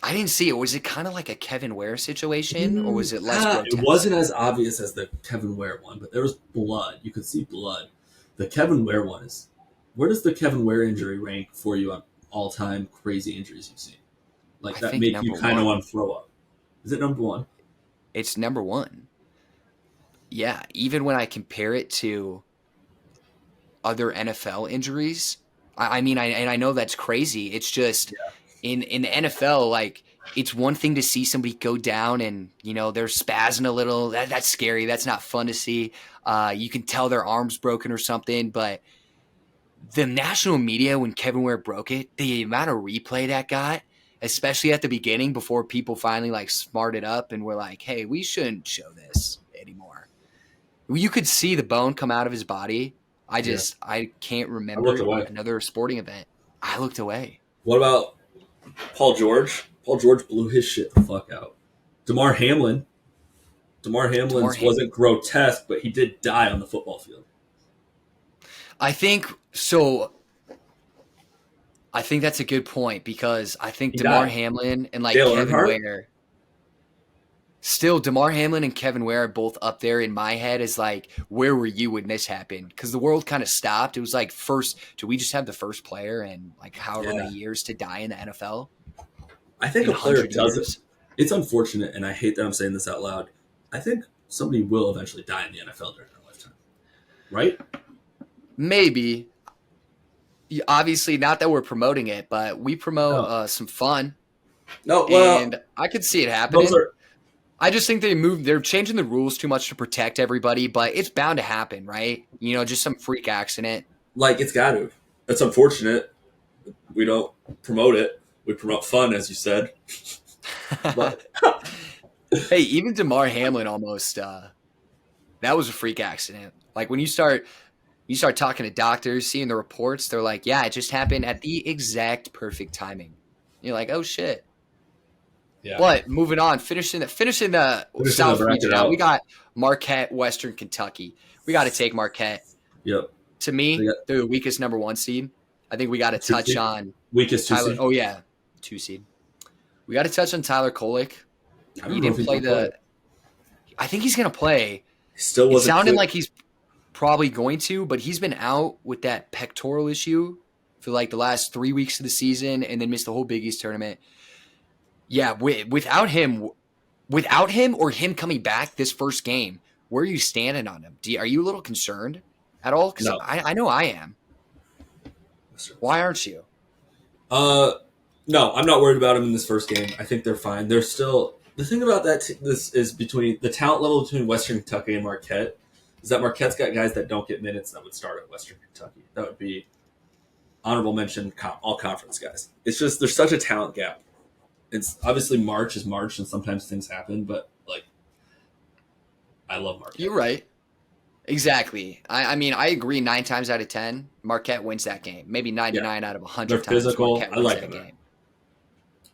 Speaker 1: I didn't see it. Was it kind of like a Kevin Ware situation, or was it less
Speaker 2: It
Speaker 1: grotesque?
Speaker 2: wasn't as obvious as the Kevin Ware one, but there was blood. You could see blood. The Kevin Ware one is. Where does the Kevin Ware injury rank for you on all time crazy injuries you've seen? Like
Speaker 1: I
Speaker 2: that
Speaker 1: think
Speaker 2: make you
Speaker 1: number
Speaker 2: kind of
Speaker 1: one.
Speaker 2: want to throw up. Is it number one?
Speaker 1: It's number one. Yeah, even when I compare it to other NFL injuries, I mean, I know that's crazy. It's just in the NFL, like it's one thing to see somebody go down and they're spazzing a little. That's scary. That's not fun to see. You can tell their arms broken or something. But the national media, when Kevin Ware broke it, the amount of replay that got, especially at the beginning before people finally like smarted up and were like, "Hey, we shouldn't show this anymore." You could see the bone come out of his body.
Speaker 2: Yeah.
Speaker 1: I can't
Speaker 2: I looked
Speaker 1: remember
Speaker 2: away.
Speaker 1: another sporting event. I looked away.
Speaker 2: What about Paul George? Paul George blew his shit the fuck out. Damar Hamlin. Damar
Speaker 1: Demar
Speaker 2: Hamlin's
Speaker 1: Ham-
Speaker 2: wasn't grotesque, but he did die on the football field.
Speaker 1: I think so. I think that's a good point because I think
Speaker 2: He
Speaker 1: Damar
Speaker 2: died.
Speaker 1: Hamlin and like
Speaker 2: Dale
Speaker 1: Kevin
Speaker 2: Earnhardt.
Speaker 1: Ware. Still, Damar Hamlin and Kevin Ware are both up there in my head as like, where were you when this happened? Because the world kind of stopped. It was like, first, do we just have the first player in like however many
Speaker 2: Yeah.
Speaker 1: years to die in the NFL
Speaker 2: I think
Speaker 1: in
Speaker 2: a player
Speaker 1: 100
Speaker 2: doesn't.
Speaker 1: years?
Speaker 2: It's unfortunate, and I hate that I'm saying this out loud. I think somebody will eventually die in the NFL during their lifetime, right?
Speaker 1: Maybe. Obviously, not that we're promoting it, but we promote
Speaker 2: No,
Speaker 1: some fun,
Speaker 2: no. Well,
Speaker 1: and I could see it
Speaker 2: those
Speaker 1: happening.
Speaker 2: are
Speaker 1: I just think they're changing the rules too much to protect everybody, but it's bound to happen, right? Just some freak accident.
Speaker 2: like it's got to. It's unfortunate. We don't promote it. We promote fun, as you said. But
Speaker 1: Hey, even Damar Hamlin almost that was a freak accident. Like when you start talking to doctors, seeing the reports, they're like, "Yeah, it just happened at the exact perfect timing." You're like, "Oh shit."
Speaker 2: yeah,
Speaker 1: But moving on, finishing the
Speaker 2: finishing the
Speaker 1: South
Speaker 2: bracket
Speaker 1: region out, we
Speaker 2: out.
Speaker 1: got Marquette, Western Kentucky. We got to take Marquette.
Speaker 2: Yep.
Speaker 1: To
Speaker 2: They
Speaker 1: me,
Speaker 2: got
Speaker 1: they're the weakest number one seed. I think we got to
Speaker 2: two
Speaker 1: touch
Speaker 2: seed.
Speaker 1: on
Speaker 2: Weakest two
Speaker 1: Tyler.
Speaker 2: seed.
Speaker 1: Oh yeah, two seed. We got to touch on Tyler Kolek.
Speaker 2: I
Speaker 1: He
Speaker 2: don't know if
Speaker 1: didn't
Speaker 2: he's
Speaker 1: play
Speaker 2: gonna play.
Speaker 1: the. I think he's gonna play.
Speaker 2: He still
Speaker 1: It
Speaker 2: wasn't
Speaker 1: sounded
Speaker 2: clear.
Speaker 1: like he's probably going to, but he's been out with that pectoral issue for like the last 3 weeks of the season, and then missed the whole Big East tournament. Yeah, without him or him coming back this first game, where are you standing on him? Are you a little concerned at all? Because
Speaker 2: No.
Speaker 1: I know I am. Why aren't you?
Speaker 2: Uh, no, I'm not worried about them in this first game. I think they're fine. They're still the thing about this is between the talent level between Western Kentucky and Marquette is that Marquette's got guys that don't get minutes that would start at Western Kentucky. That would be honorable mention all conference guys. It's just there's such a talent gap. It's obviously March is March and sometimes things happen, but like I love Marquette.
Speaker 1: You're right. Exactly. I mean, I agree 9 times out of 10, Marquette wins that game. Maybe
Speaker 2: Yeah,
Speaker 1: 99 out of
Speaker 2: they're
Speaker 1: 100 times,
Speaker 2: physical.
Speaker 1: Marquette
Speaker 2: I
Speaker 1: wins
Speaker 2: like
Speaker 1: that
Speaker 2: them there.
Speaker 1: game.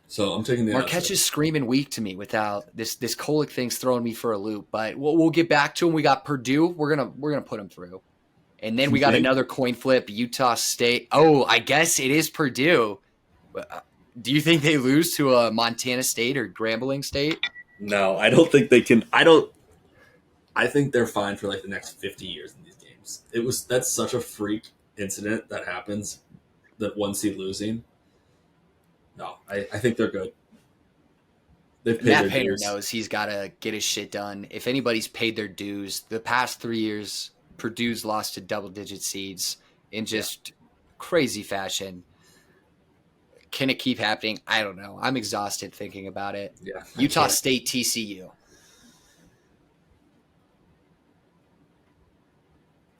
Speaker 2: So I'm taking the
Speaker 1: Marquette's
Speaker 2: upset.
Speaker 1: just screaming weak to me without this Kolek thing's throwing me for a loop. But we'll get back to him. We got Purdue. We're gonna put them through, and then
Speaker 2: You
Speaker 1: we got
Speaker 2: think?
Speaker 1: another coin flip. Utah State. Oh, I guess it is Purdue. Do you think they lose to a Montana State or Grambling State?
Speaker 2: No, I don't think they can. I don't. I think they're fine for like the next 50 years in these games. That's such a freak incident that happens, that one seed losing. No, I think they're good. They've paid
Speaker 1: Matt
Speaker 2: their
Speaker 1: Painter
Speaker 2: dues.
Speaker 1: knows he's got to get his shit done. If anybody's paid their dues, the past 3 years, Purdue's lost to double-digit seeds in
Speaker 2: Yeah,
Speaker 1: just crazy fashion. Can it keep happening? I don't know. I'm exhausted thinking about it.
Speaker 2: yeah, I
Speaker 1: Utah
Speaker 2: can't.
Speaker 1: State, TCU.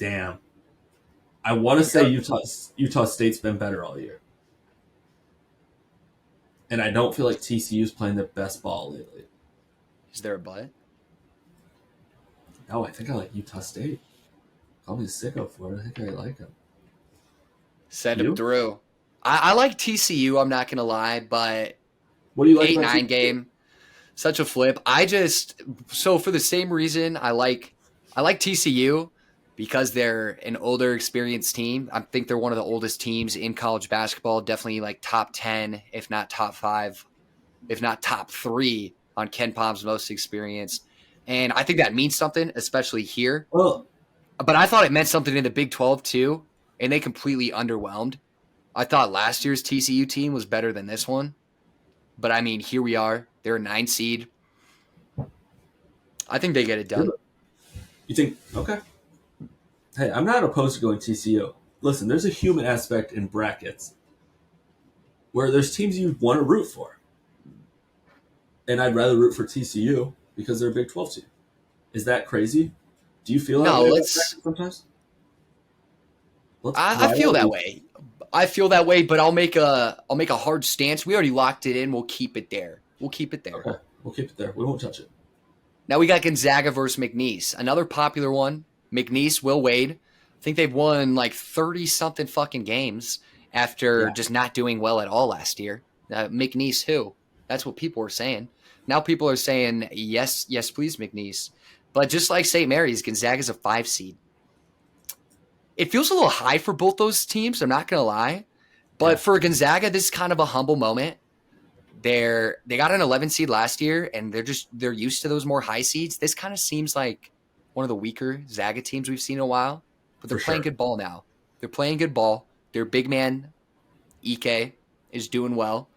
Speaker 2: damn. I want to say Utah State's been better all year. And I don't feel like TCU's playing their best ball lately.
Speaker 1: Is there a but?
Speaker 2: No, I think I like Utah State. Call me a sicko for it. I think I like them.
Speaker 1: Send him
Speaker 2: You?
Speaker 1: through. I like TCU, I'm not going to lie, but
Speaker 2: What do you like
Speaker 1: 8-9
Speaker 2: about TCU?
Speaker 1: game, such a flip. So for the same reason, I like TCU because they're an older, experienced team. I think they're one of the oldest teams in college basketball, definitely like top 10, if not top 5, if not top 3 on Ken Palm's most experienced. And I think that means something, especially here.
Speaker 2: Well,
Speaker 1: But I thought it meant something in the Big 12 too, and they completely underwhelmed. I thought last year's TCU team was better than this one. But I mean, here we are. They're a 9 seed. I think they get it done.
Speaker 2: you think, okay. Hey, I'm not opposed to going TCU. Listen, there's a human aspect in brackets where there's teams you want to root for. And I'd rather root for TCU because they're a Big 12 team. Is that crazy? Do you feel that
Speaker 1: No,
Speaker 2: way about
Speaker 1: let's.
Speaker 2: brackets sometimes?
Speaker 1: I feel that way. I feel that way, but I'll make a hard stance. We already locked it in. We'll keep it there.
Speaker 2: Okay, we'll keep it there. We won't touch it.
Speaker 1: Now we got Gonzaga versus McNeese, another popular one. McNeese, Will Wade. I think they've won like 30-something fucking games after just not doing well at all last year. McNeese, who? That's what people were saying. Now people are saying, yes, please, McNeese. But just like St. Mary's, Gonzaga's a 5 seed. It feels a little high for both those teams, I'm not going to lie. But for Gonzaga, this is kind of a humble moment. They got an 11 seed last year, and they're used to those more high seeds. This kind of seems like one of the weaker Zaga teams we've seen in a while, but they're playing good ball now. They're playing good ball. Their big man, Ike, is doing well.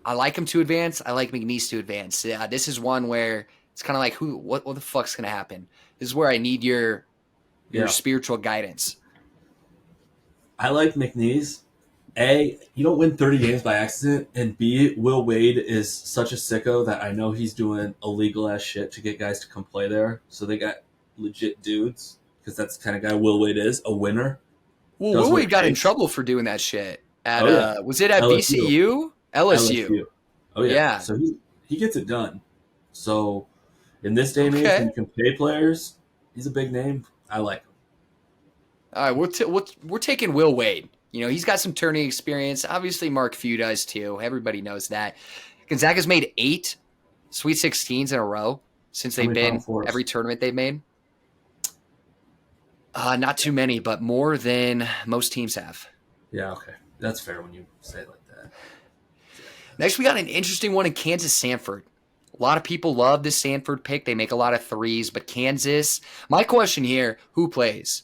Speaker 1: I like him to advance. I like McNeese to advance. This is one where it's kind of like, what the fuck's going to happen? This is where I need your spiritual guidance.
Speaker 2: I like McNeese. A, you don't win 30 games by accident, and B, Will Wade is such a sicko that I know he's doing illegal ass shit to get guys to come play there. So they got legit dudes, because that's the kind of guy Will Wade is, a winner.
Speaker 1: Well, Will Wade got in trouble for doing that shit. Was it at
Speaker 2: LSU.
Speaker 1: VCU? LSU.
Speaker 2: Oh, yeah. So he gets it done. So in this day and age, when you can pay players, he's a big name. I like him.
Speaker 1: All right, we're taking Will Wade. You know, he's got some tourney experience. Obviously, Mark Few does too. Everybody knows that. Gonzaga's made 8 Sweet 16s in a row since they've been every tournament they've made. Not too many, but more than most teams have.
Speaker 2: Yeah, okay. That's fair when you say it like that.
Speaker 1: Next, we got an interesting one in Kansas-Sanford. A lot of people love this Sanford pick. They make a lot of threes, but Kansas. My question here, who plays?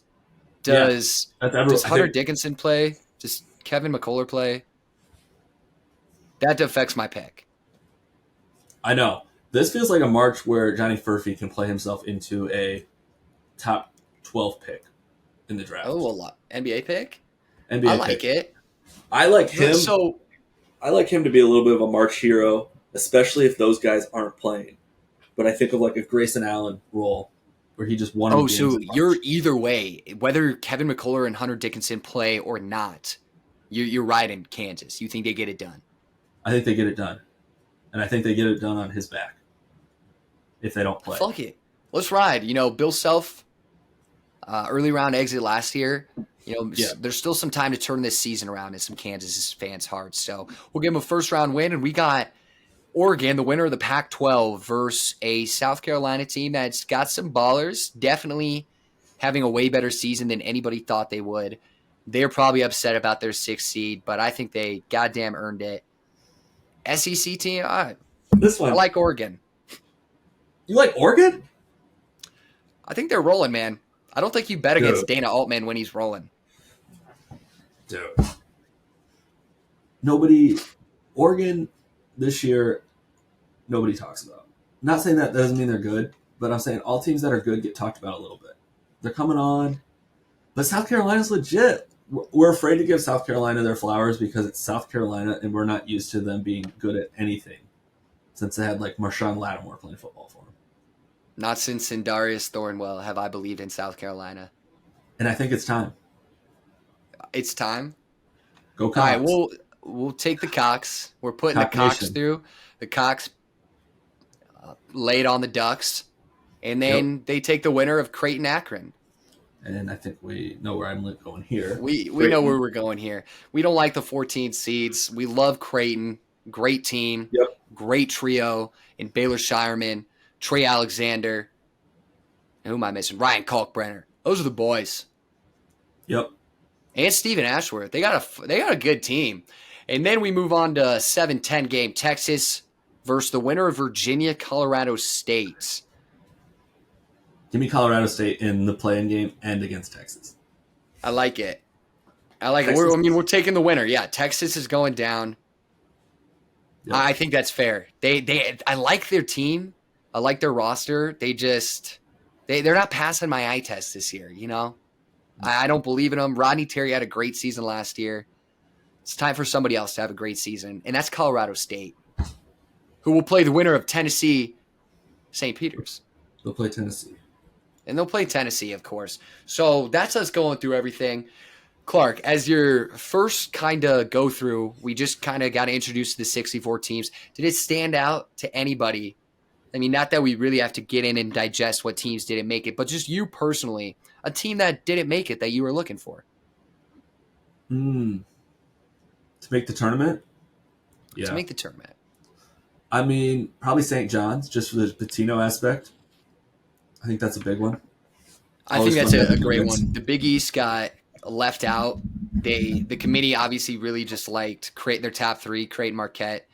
Speaker 1: Does Hunter Dickinson play? Does Kevin McCullough play? That affects my pick.
Speaker 2: I know. This feels like a March where Johnny Furphy can play himself into a top 12 pick in the draft.
Speaker 1: Oh, a lot. NBA pick?
Speaker 2: NBA
Speaker 1: I like it.
Speaker 2: I like him. I like him to be a little bit of a March hero, especially if those guys aren't playing. But I think of like a Grayson Allen role where he just won.
Speaker 1: Oh, so you're either way, whether Kevin McCullough and Hunter Dickinson play or not, you're riding Kansas. You think they get it done?
Speaker 2: I think they get it done. And I think they get it done on his back if they don't play.
Speaker 1: Fuck it. Let's ride. You know, Bill Self, early round exit last year. You know, there's still some time to turn this season around in some Kansas fans' hearts. So we'll give them a first-round win, and we got Oregon, the winner of the Pac-12, versus a South Carolina team that's got some ballers, definitely having a way better season than anybody thought they would. They're probably upset about their 6th seed, but I think they goddamn earned it. SEC team, I like Oregon.
Speaker 2: You like Oregon?
Speaker 1: I think they're rolling, man. I don't think you bet against Dana Altman when he's rolling.
Speaker 2: Dude. Oregon this year, nobody talks about. Not saying that doesn't mean they're good, but I'm saying all teams that are good get talked about a little bit. They're coming on. But South Carolina's legit. We're afraid to give South Carolina their flowers because it's South Carolina and we're not used to them being good at anything since they had like Marshawn Lattimore playing football for them.
Speaker 1: Not since Sindarius Thornwell have I believed in South Carolina.
Speaker 2: And I think it's time.
Speaker 1: It's time.
Speaker 2: Go
Speaker 1: All right,
Speaker 2: Cox.
Speaker 1: we'll take the Cox. We're putting the
Speaker 2: Cock
Speaker 1: Cox
Speaker 2: Nation.
Speaker 1: through. The Cox laid on the Ducks, and
Speaker 2: Yep.
Speaker 1: then they take the winner of Creighton Akron.
Speaker 2: And I think we know where I'm going here.
Speaker 1: We know where
Speaker 2: Creighton.
Speaker 1: we're going here. We don't like the 14 seeds. We love Creighton. Great team,
Speaker 2: Yep.
Speaker 1: great trio in Baylor Shireman, Trey Alexander. Who am I missing? Ryan Kalkbrenner. Those are the boys.
Speaker 2: Yep.
Speaker 1: And Stephen Ashworth. They got a good team. And then we move on to 7-10 game Texas versus the winner of Virginia, Colorado State.
Speaker 2: Give me Colorado State in the play-in game and against Texas.
Speaker 1: I like it. I like it.
Speaker 2: Texas.
Speaker 1: We're taking the winner. Yeah, Texas is going down.
Speaker 2: Yep.
Speaker 1: I think that's fair. I like their team. I like their roster. They're not passing my eye test this year, you know? I don't believe in them. Rodney Terry had a great season last year. It's time for somebody else to have a great season, and that's Colorado State, who will play the winner of Tennessee, St. Peter's.
Speaker 2: They'll play Tennessee.
Speaker 1: And they'll play Tennessee, of course. So that's us going through everything. Clark, as your first kind of go through, we just kind of got introduced to the 64 teams. Did it stand out to anybody? I mean, not that we really have to get in and digest what teams didn't make it, but just you personally, a team that didn't make it that you were looking for.
Speaker 2: To make the tournament? Yeah.
Speaker 1: To make the tournament.
Speaker 2: I mean, probably St. John's, just for the Patino aspect. I think that's a big one.
Speaker 1: I think that's a great one. The Big East got left out. The committee obviously really just liked their top three, Creighton, Marquette,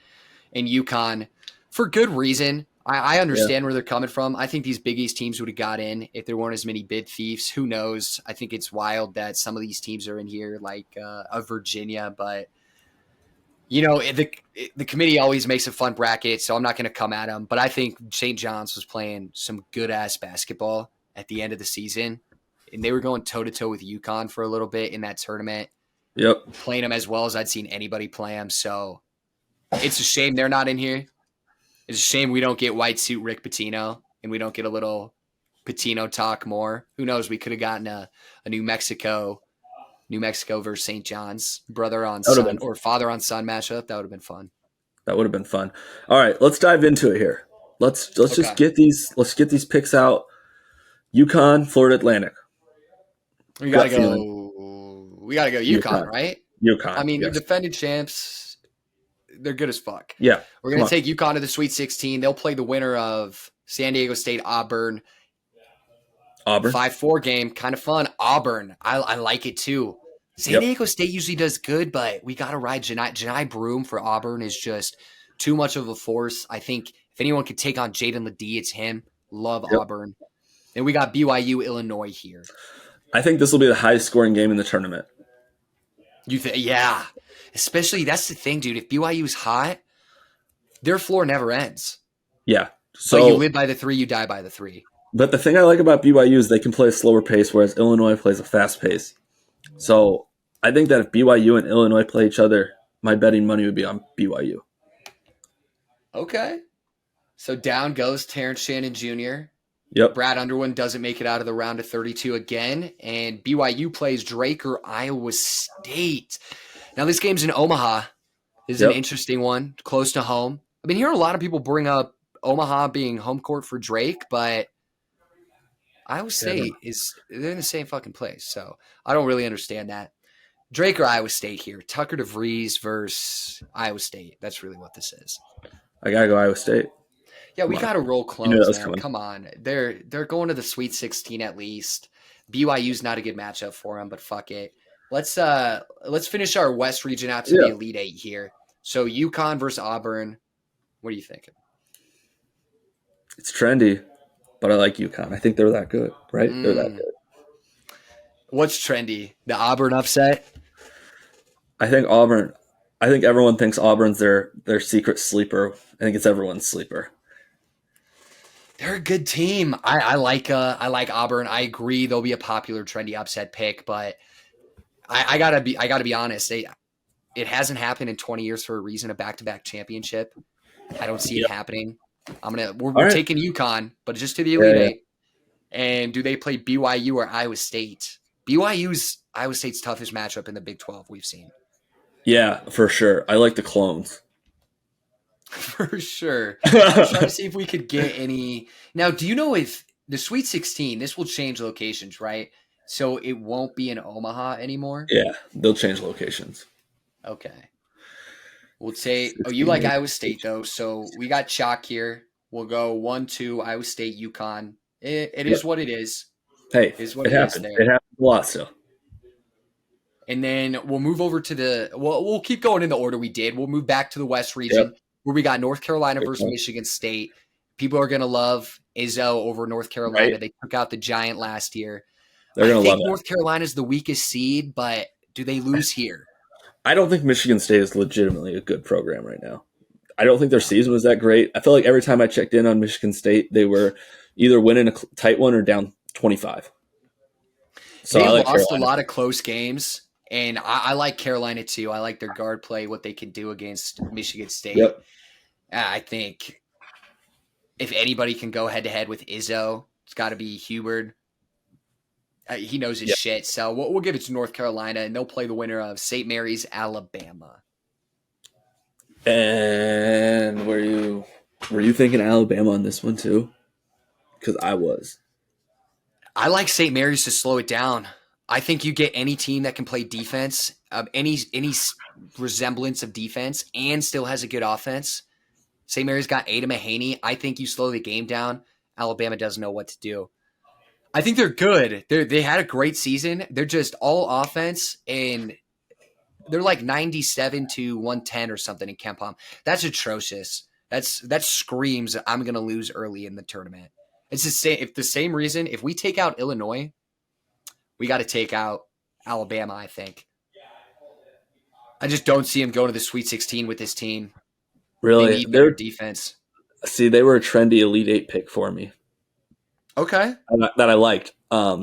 Speaker 1: and UConn, for good reason. I understand where they're coming from. I think these Big East teams would have got in if there weren't as many bid thieves. Who knows? I think it's wild that some of these teams are in here, like a Virginia. But, you know, the committee always makes a fun bracket, so I'm not going to come at them. But I think St. John's was playing some good-ass basketball at the end of the season, and they were going toe-to-toe with UConn for a little bit in that tournament.
Speaker 2: Yep.
Speaker 1: Playing them as well as I'd seen anybody play them. So it's a shame they're not in here. It's a shame we don't get white suit Rick Pitino and we don't get a little Pitino talk more. Who knows? We could have gotten a New Mexico versus St. John's brother on son or father on son matchup. That would have been fun.
Speaker 2: That would have been fun. All right, let's dive into it here. Let's just get these picks out. UConn, Florida Atlantic.
Speaker 1: We gotta go UConn, right?
Speaker 2: UConn.
Speaker 1: I mean,
Speaker 2: yes.
Speaker 1: They're defending champs. They're good as fuck.
Speaker 2: Yeah.
Speaker 1: We're going to take UConn to the Sweet 16. They'll play the winner of San Diego State, Auburn. 5-4 game. Kind of fun. Auburn. I like it too. San Diego State usually does good, but we got to ride Janai Broom for Auburn is just too much of a force. I think if anyone could take on Jaden Ledee, it's him. Love Auburn. And we got BYU, Illinois here.
Speaker 2: I think this will be the highest scoring game in the tournament.
Speaker 1: Yeah. Especially, that's the thing, dude. If BYU's hot, their floor never ends.
Speaker 2: Yeah. So
Speaker 1: but you live by the 3, you die by the 3.
Speaker 2: But the thing I like about BYU is they can play a slower pace, whereas Illinois plays a fast pace. So I think that if BYU and Illinois play each other, my betting money would be on BYU.
Speaker 1: Okay. So down goes Terrence Shannon Jr.
Speaker 2: Yep.
Speaker 1: Brad Underwood doesn't make it out of the round of 32 again, and BYU plays Drake or Iowa State. Now, this game's in Omaha. This is an interesting one, close to home. I've been hearing a lot of people bring up Omaha being home court for Drake, but Iowa State they're in the same fucking place, so I don't really understand that. Drake or Iowa State here. Tucker DeVries versus Iowa State. That's really what this is.
Speaker 2: I got to go Iowa State.
Speaker 1: Yeah, we got to roll close, man. Come on. They're going to the Sweet 16 at least. BYU's not a good matchup for them, but fuck it. Let's finish our West region out to the Elite Eight here. So UConn versus Auburn. What are you thinking?
Speaker 2: It's trendy, but I like UConn. I think they're that good, right? They're that good.
Speaker 1: What's trendy? The Auburn upset?
Speaker 2: I think everyone thinks Auburn's their secret sleeper. I think it's everyone's sleeper.
Speaker 1: They're a good team. I like Auburn. I agree they'll be a popular trendy upset pick, but I gotta be honest. It hasn't happened in 20 years for a reason. A back-to-back championship. I don't see it happening. We're taking UConn, but just to the Elite Eight. And do they play BYU or Iowa State? BYU's Iowa State's toughest matchup in the Big 12 we've seen.
Speaker 2: Yeah, for sure. I like the clones.
Speaker 1: For sure. I was trying to see if we could get any. Now, do you know if the Sweet 16, this will change locations, right? So it won't be in Omaha anymore?
Speaker 2: Yeah, they'll change locations.
Speaker 1: Okay. We'll say, oh, you
Speaker 2: 16
Speaker 1: like
Speaker 2: maybe.
Speaker 1: Iowa State, though. So we got chalk here. We'll go 1-2, Iowa State, UConn. It
Speaker 2: Yep.
Speaker 1: is what it is.
Speaker 2: Hey,
Speaker 1: It is what
Speaker 2: it
Speaker 1: it is
Speaker 2: happens. It
Speaker 1: there.
Speaker 2: happens a lot still.
Speaker 1: And then we'll move over to we'll keep going in the order we did. We'll move back to the West region
Speaker 2: Yep.
Speaker 1: where we got North Carolina
Speaker 2: Good
Speaker 1: versus
Speaker 2: point.
Speaker 1: Michigan State. People are going to love Izzo over North Carolina.
Speaker 2: Right?
Speaker 1: They took out the Giant last year.
Speaker 2: They're
Speaker 1: I
Speaker 2: gonna love
Speaker 1: think
Speaker 2: that.
Speaker 1: North Carolina's the weakest seed, but do they lose here?
Speaker 2: I don't think Michigan State is legitimately a good program right now. I don't think their season was that great. I feel like every time I checked in on Michigan State, they were either winning a tight one or down 25. So
Speaker 1: They
Speaker 2: I like
Speaker 1: lost a
Speaker 2: Carolina.
Speaker 1: lot of close games, and I like Carolina too. I like their guard play, what they can do against Michigan State.
Speaker 2: Yep.
Speaker 1: I think if anybody can go head to head with Izzo, it's got to be Hubert. He knows his
Speaker 2: Yep.
Speaker 1: shit. So we'll give it to North Carolina, and they'll play the winner of St. Mary's, Alabama.
Speaker 2: And were you thinking Alabama on this one too? Because I was.
Speaker 1: I like St. Mary's to slow it down. I think you get any team that can play defense, any resemblance of defense, and still has a good offense. St. Mary's got Ada Mahaney. I think you slow the game down. Alabama doesn't know what to do. I think they're good. They had a great season. They're just all offense, and they're like 97 to 110 or something in Ken Palm. That's atrocious. That screams I'm going to lose early in the tournament. It's the same. If the same reason, if we take out Illinois, we got to take out Alabama. I think. I just don't see him going to the Sweet 16 with this team. They
Speaker 2: Really?
Speaker 1: need better defense.
Speaker 2: They were a trendy Elite Eight pick for me
Speaker 1: Okay.
Speaker 2: that I liked,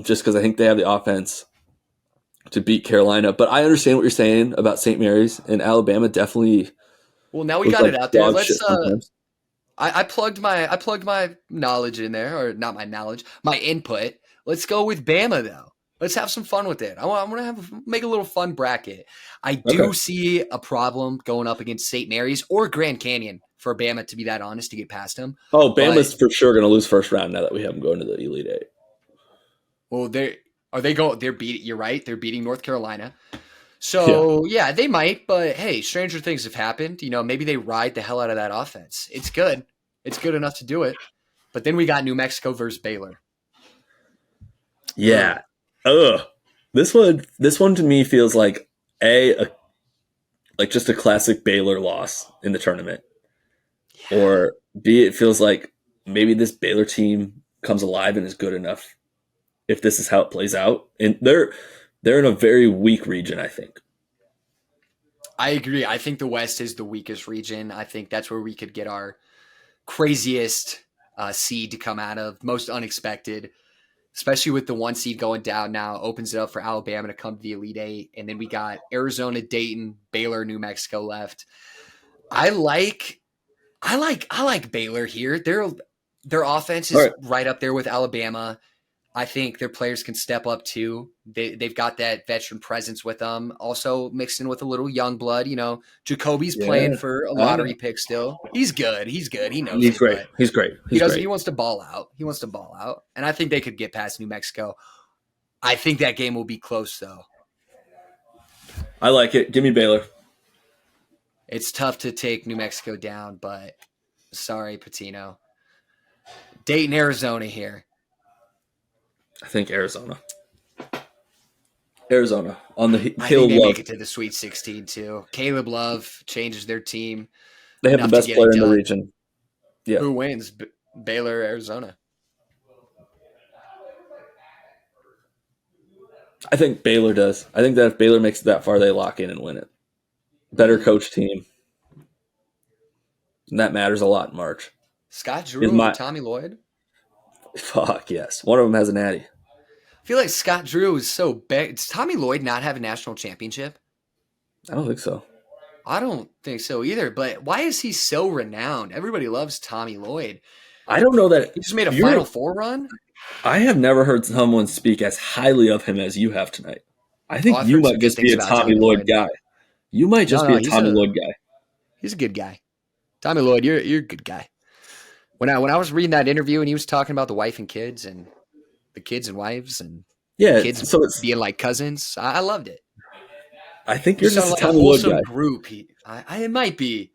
Speaker 2: just because I think they have the offense to beat Carolina. But I understand what you're saying about St. Mary's, and Alabama definitely
Speaker 1: Well, now we
Speaker 2: looks
Speaker 1: got
Speaker 2: like
Speaker 1: it out there.
Speaker 2: dog
Speaker 1: Let's
Speaker 2: shit sometimes.
Speaker 1: I plugged my knowledge in there, or not my knowledge, my input. Let's go with Bama though. Let's have some fun with it. I want to make a little fun bracket. I do
Speaker 2: Okay.
Speaker 1: see a problem going up against St. Mary's or Grand Canyon for Bama, to be that honest, to get past them.
Speaker 2: Oh,
Speaker 1: But
Speaker 2: Bama's for sure going to lose first round now that we have them going to the Elite Eight.
Speaker 1: well, they're beating. You're right. They're beating North Carolina. So yeah, they might. But hey, stranger things have happened. Maybe they ride the hell out of that offense. It's good. It's good enough to do it. But then we got New Mexico versus Baylor.
Speaker 2: Yeah. Ugh. This one to me feels like like just a classic Baylor loss in the tournament, or B, it feels like maybe this Baylor team comes alive and is good enough if this is how it plays out. And they're in a very weak region, I think.
Speaker 1: I agree. I think the West is the weakest region. I think that's where we could get our craziest seed to come out of, most unexpected, especially with the one seed going down now, opens it up for Alabama to come to the Elite Eight. And then we got Arizona, Dayton, Baylor, New Mexico left. I like Baylor here. Their offense is right up there with Alabama. I think their players can step up too. They've got that veteran presence with them. Also mixed in with a little young blood. Jacoby's playing for a lottery pick still. He's good. He knows
Speaker 2: He's
Speaker 1: it.
Speaker 2: great.
Speaker 1: But
Speaker 2: He's great.
Speaker 1: he
Speaker 2: He's
Speaker 1: doesn't.
Speaker 2: great.
Speaker 1: He wants to ball out. And I think they could get past New Mexico. I think that game will be close though.
Speaker 2: I like it. Give me Baylor.
Speaker 1: It's tough to take New Mexico down, but sorry, Patino. Dayton, Arizona here.
Speaker 2: I think Arizona. Arizona on the
Speaker 1: I
Speaker 2: Caleb
Speaker 1: think they
Speaker 2: Love.
Speaker 1: make it to the Sweet 16 too. Caleb Love changes their team.
Speaker 2: They have the
Speaker 1: enough to
Speaker 2: best
Speaker 1: get
Speaker 2: player
Speaker 1: it
Speaker 2: in the
Speaker 1: done.
Speaker 2: region. Yeah.
Speaker 1: Who wins? Baylor, Arizona.
Speaker 2: I think Baylor does. I think that if Baylor makes it that far, they lock in and win it. Better coach team. And that matters a lot in March.
Speaker 1: Scott Drew over Tommy Lloyd?
Speaker 2: Fuck yes. One of them has a natty.
Speaker 1: I feel like Scott Drew is so big. Does Tommy Lloyd not have a national championship?
Speaker 2: I don't think so.
Speaker 1: I don't think so either. But why is he so renowned? Everybody loves Tommy Lloyd.
Speaker 2: I don't know that
Speaker 1: He just made a Final Four run?
Speaker 2: I have never heard someone speak as highly of him as you have tonight. I
Speaker 1: Oh,
Speaker 2: think
Speaker 1: I've
Speaker 2: you
Speaker 1: heard some
Speaker 2: might
Speaker 1: good
Speaker 2: just be
Speaker 1: things
Speaker 2: a
Speaker 1: about
Speaker 2: Tommy
Speaker 1: Tommy
Speaker 2: Lloyd
Speaker 1: Lloyd.
Speaker 2: guy. You might
Speaker 1: No,
Speaker 2: just be
Speaker 1: no,
Speaker 2: a Tommy Lloyd guy.
Speaker 1: he's a good guy. Tommy Lloyd, you're a good guy. When I was reading that interview and he was talking about the wife and kids and the kids and wives and the
Speaker 2: Yeah,
Speaker 1: kids
Speaker 2: so it's.
Speaker 1: being like cousins, I loved it.
Speaker 2: I think you're
Speaker 1: Just
Speaker 2: just
Speaker 1: sounded
Speaker 2: a
Speaker 1: like a
Speaker 2: Tommy Lloyd
Speaker 1: wholesome
Speaker 2: guy.
Speaker 1: group. It might be,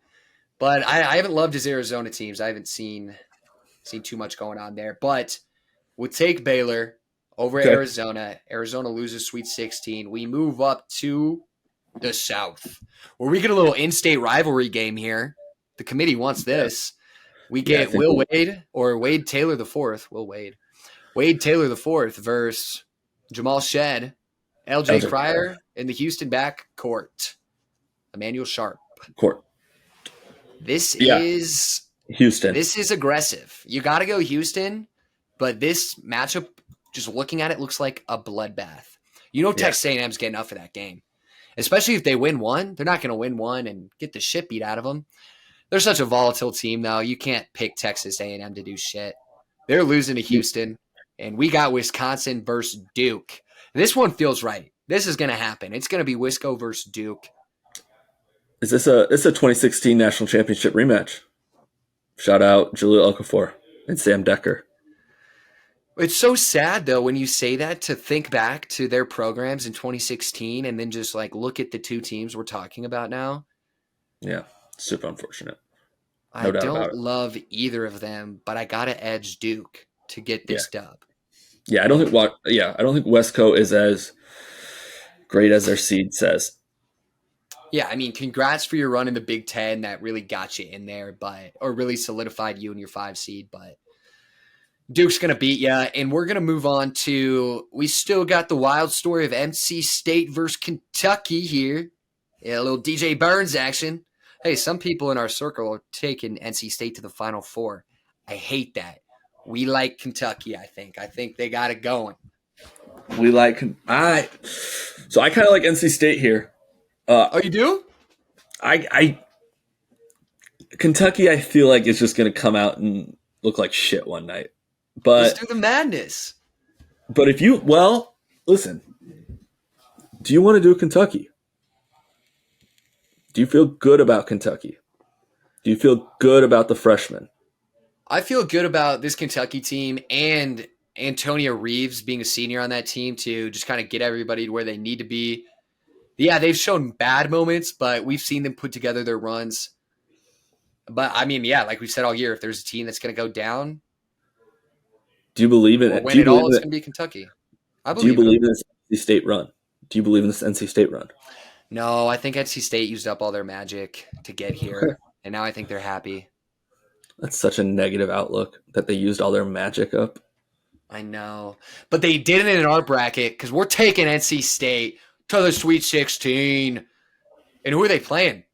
Speaker 1: but I haven't loved his Arizona teams. I haven't seen too much going on there. But we'll take Baylor over
Speaker 2: Okay.
Speaker 1: Arizona. Arizona loses Sweet 16. We move up to the South, where we get a little in-state rivalry game here. The committee wants
Speaker 2: Yeah.
Speaker 1: this. We
Speaker 2: Yeah, I
Speaker 1: get
Speaker 2: think
Speaker 1: Will Wade or Wade Taylor the fourth. Wade Taylor the fourth versus Jamal Shed, LJ
Speaker 2: LJ
Speaker 1: Cryer in the Houston backcourt. Emmanuel Sharp.
Speaker 2: Court.
Speaker 1: This
Speaker 2: Yeah,
Speaker 1: is
Speaker 2: Houston.
Speaker 1: this is aggressive. You got to go Houston, but this matchup, just looking at it, looks like a bloodbath. You know, Texas A&M's getting up for that game, especially if they win one. They're not going to win one and get the shit beat out of them. They're such a volatile team, though. You can't pick Texas A&M to do shit. They're losing to Houston, and we got Wisconsin versus Duke. This one feels right. This is going to happen. It's going to be Wisco versus Duke.
Speaker 2: Is this a 2016 national championship rematch? Shout out Jaleel Okafor and Sam Decker.
Speaker 1: It's so sad, though, when you say that, to think back to their programs in 2016 and then just like look at the two teams we're talking about now.
Speaker 2: Yeah, super unfortunate.
Speaker 1: I
Speaker 2: No doubt about
Speaker 1: don't
Speaker 2: it.
Speaker 1: love either of them, but I got to edge Duke to get this dub.
Speaker 2: Yeah, I don't think Westco is as great as their seed says.
Speaker 1: Yeah, I mean, congrats for your run in the Big Ten. That really got you in there, or really solidified you in your 5 seed. But Duke's going to beat you, and we're going to move on to, we still got the wild story of NC State versus Kentucky here. Yeah, a little DJ Burns action. Hey, some people in our circle are taking NC State to the Final Four. I hate that. We like Kentucky, I think. I think they got it going.
Speaker 2: So I kind of like NC State here.
Speaker 1: Oh, you do?
Speaker 2: Kentucky, I feel like is just going to come out and look like shit one night.
Speaker 1: Let's
Speaker 2: But
Speaker 1: do the madness.
Speaker 2: listen. Do you want to do Kentucky? Do you feel good about Kentucky? Do you feel good about the freshmen?
Speaker 1: I feel good about this Kentucky team and Antonio Reeves being a senior on that team to just kind of get everybody to where they need to be. Yeah, they've shown bad moments, but we've seen them put together their runs. But I mean, yeah, like we said all year, if there's a team that's going to go down
Speaker 2: Do you believe in
Speaker 1: or
Speaker 2: it?
Speaker 1: win it all, it's going to be Kentucky.
Speaker 2: Do you believe in this NC State run? Do you believe in this NC State run?
Speaker 1: No, I think NC State used up all their magic to get here, and now I think they're happy.
Speaker 2: That's such a negative outlook that they used all their magic up.
Speaker 1: I know. But they did it in our bracket because we're taking NC State to the Sweet 16. And who are they playing?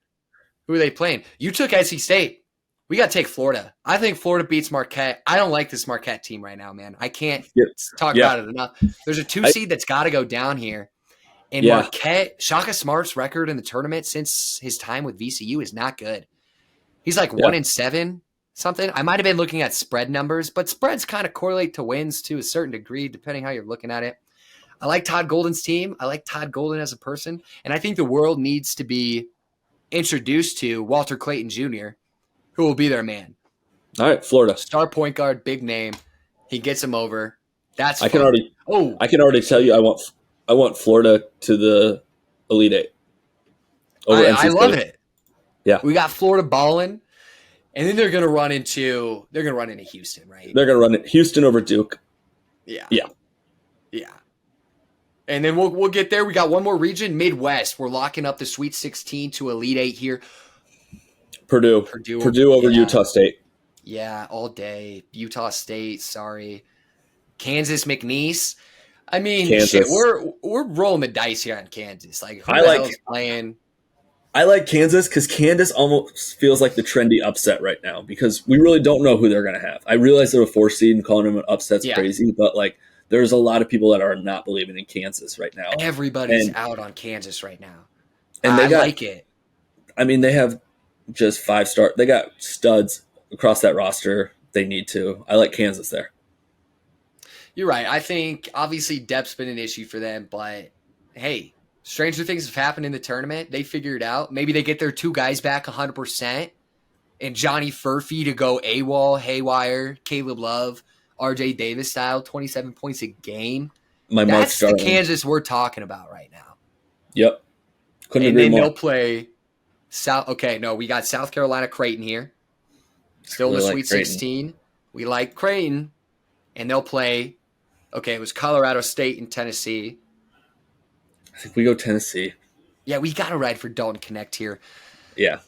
Speaker 1: You took NC State. We got to take Florida. I think Florida beats Marquette. I don't like this Marquette team right now, man. I can't talk about it enough. There's a 2 seed that's got to go down here. And Marquette, Shaka Smart's record in the tournament since his time with VCU is not good. He's like 1-7 something. I might have been looking at spread numbers, but spreads kind of correlate to wins to a certain degree, depending how you're looking at it. I like Todd Golden's team. I like Todd Golden as a person. And I think the world needs to be introduced to Walter Clayton Jr., who will be their man.
Speaker 2: All right, Florida.
Speaker 1: Star point guard, big name. He gets him over.
Speaker 2: I can already tell you I want Florida to the Elite Eight.
Speaker 1: I love it.
Speaker 2: Yeah.
Speaker 1: We got Florida balling. And then they're gonna run into Houston, right?
Speaker 2: They're gonna run it Houston over Duke.
Speaker 1: Yeah. And then we'll get there. We got one more region, Midwest. We're locking up the Sweet 16 to Elite 8 here.
Speaker 2: Purdue over Utah State.
Speaker 1: Yeah, all day. Utah State, sorry. Kansas McNeese. I mean, shit, we're rolling the dice here on Kansas. Like, who the hell is playing?
Speaker 2: I like Kansas because Kansas almost feels like the trendy upset right now because we really don't know who they're going to have. I realize they're a 4 seed and calling them an upset's crazy, but like there's a lot of people that are not believing in Kansas right now.
Speaker 1: Everybody's out on Kansas right now.
Speaker 2: And I like
Speaker 1: it.
Speaker 2: I mean, they have just 5-star. They got studs across that roster. They need to. I like Kansas there.
Speaker 1: You're right. I think obviously depth's been an issue for them, but hey, stranger things have happened in the tournament. They figure it out. Maybe they get their two guys back 100%, and Johnny Furphy to go AWOL, haywire, Caleb Love, RJ Davis style, 27 points a game.
Speaker 2: My Mark
Speaker 1: That's the
Speaker 2: Garland.
Speaker 1: Kansas we're talking about right now.
Speaker 2: Yep. Couldn't
Speaker 1: And
Speaker 2: agree
Speaker 1: then
Speaker 2: more.
Speaker 1: they'll play South. Okay, no, we got South Carolina Creighton here. Still in the
Speaker 2: Really
Speaker 1: Sweet
Speaker 2: like Creighton.
Speaker 1: 16. We like Creighton. And they'll play, okay, it was Colorado State and Tennessee.
Speaker 2: I think we go Tennessee.
Speaker 1: Yeah, we got to ride for Dalton Connect here.
Speaker 2: Yeah.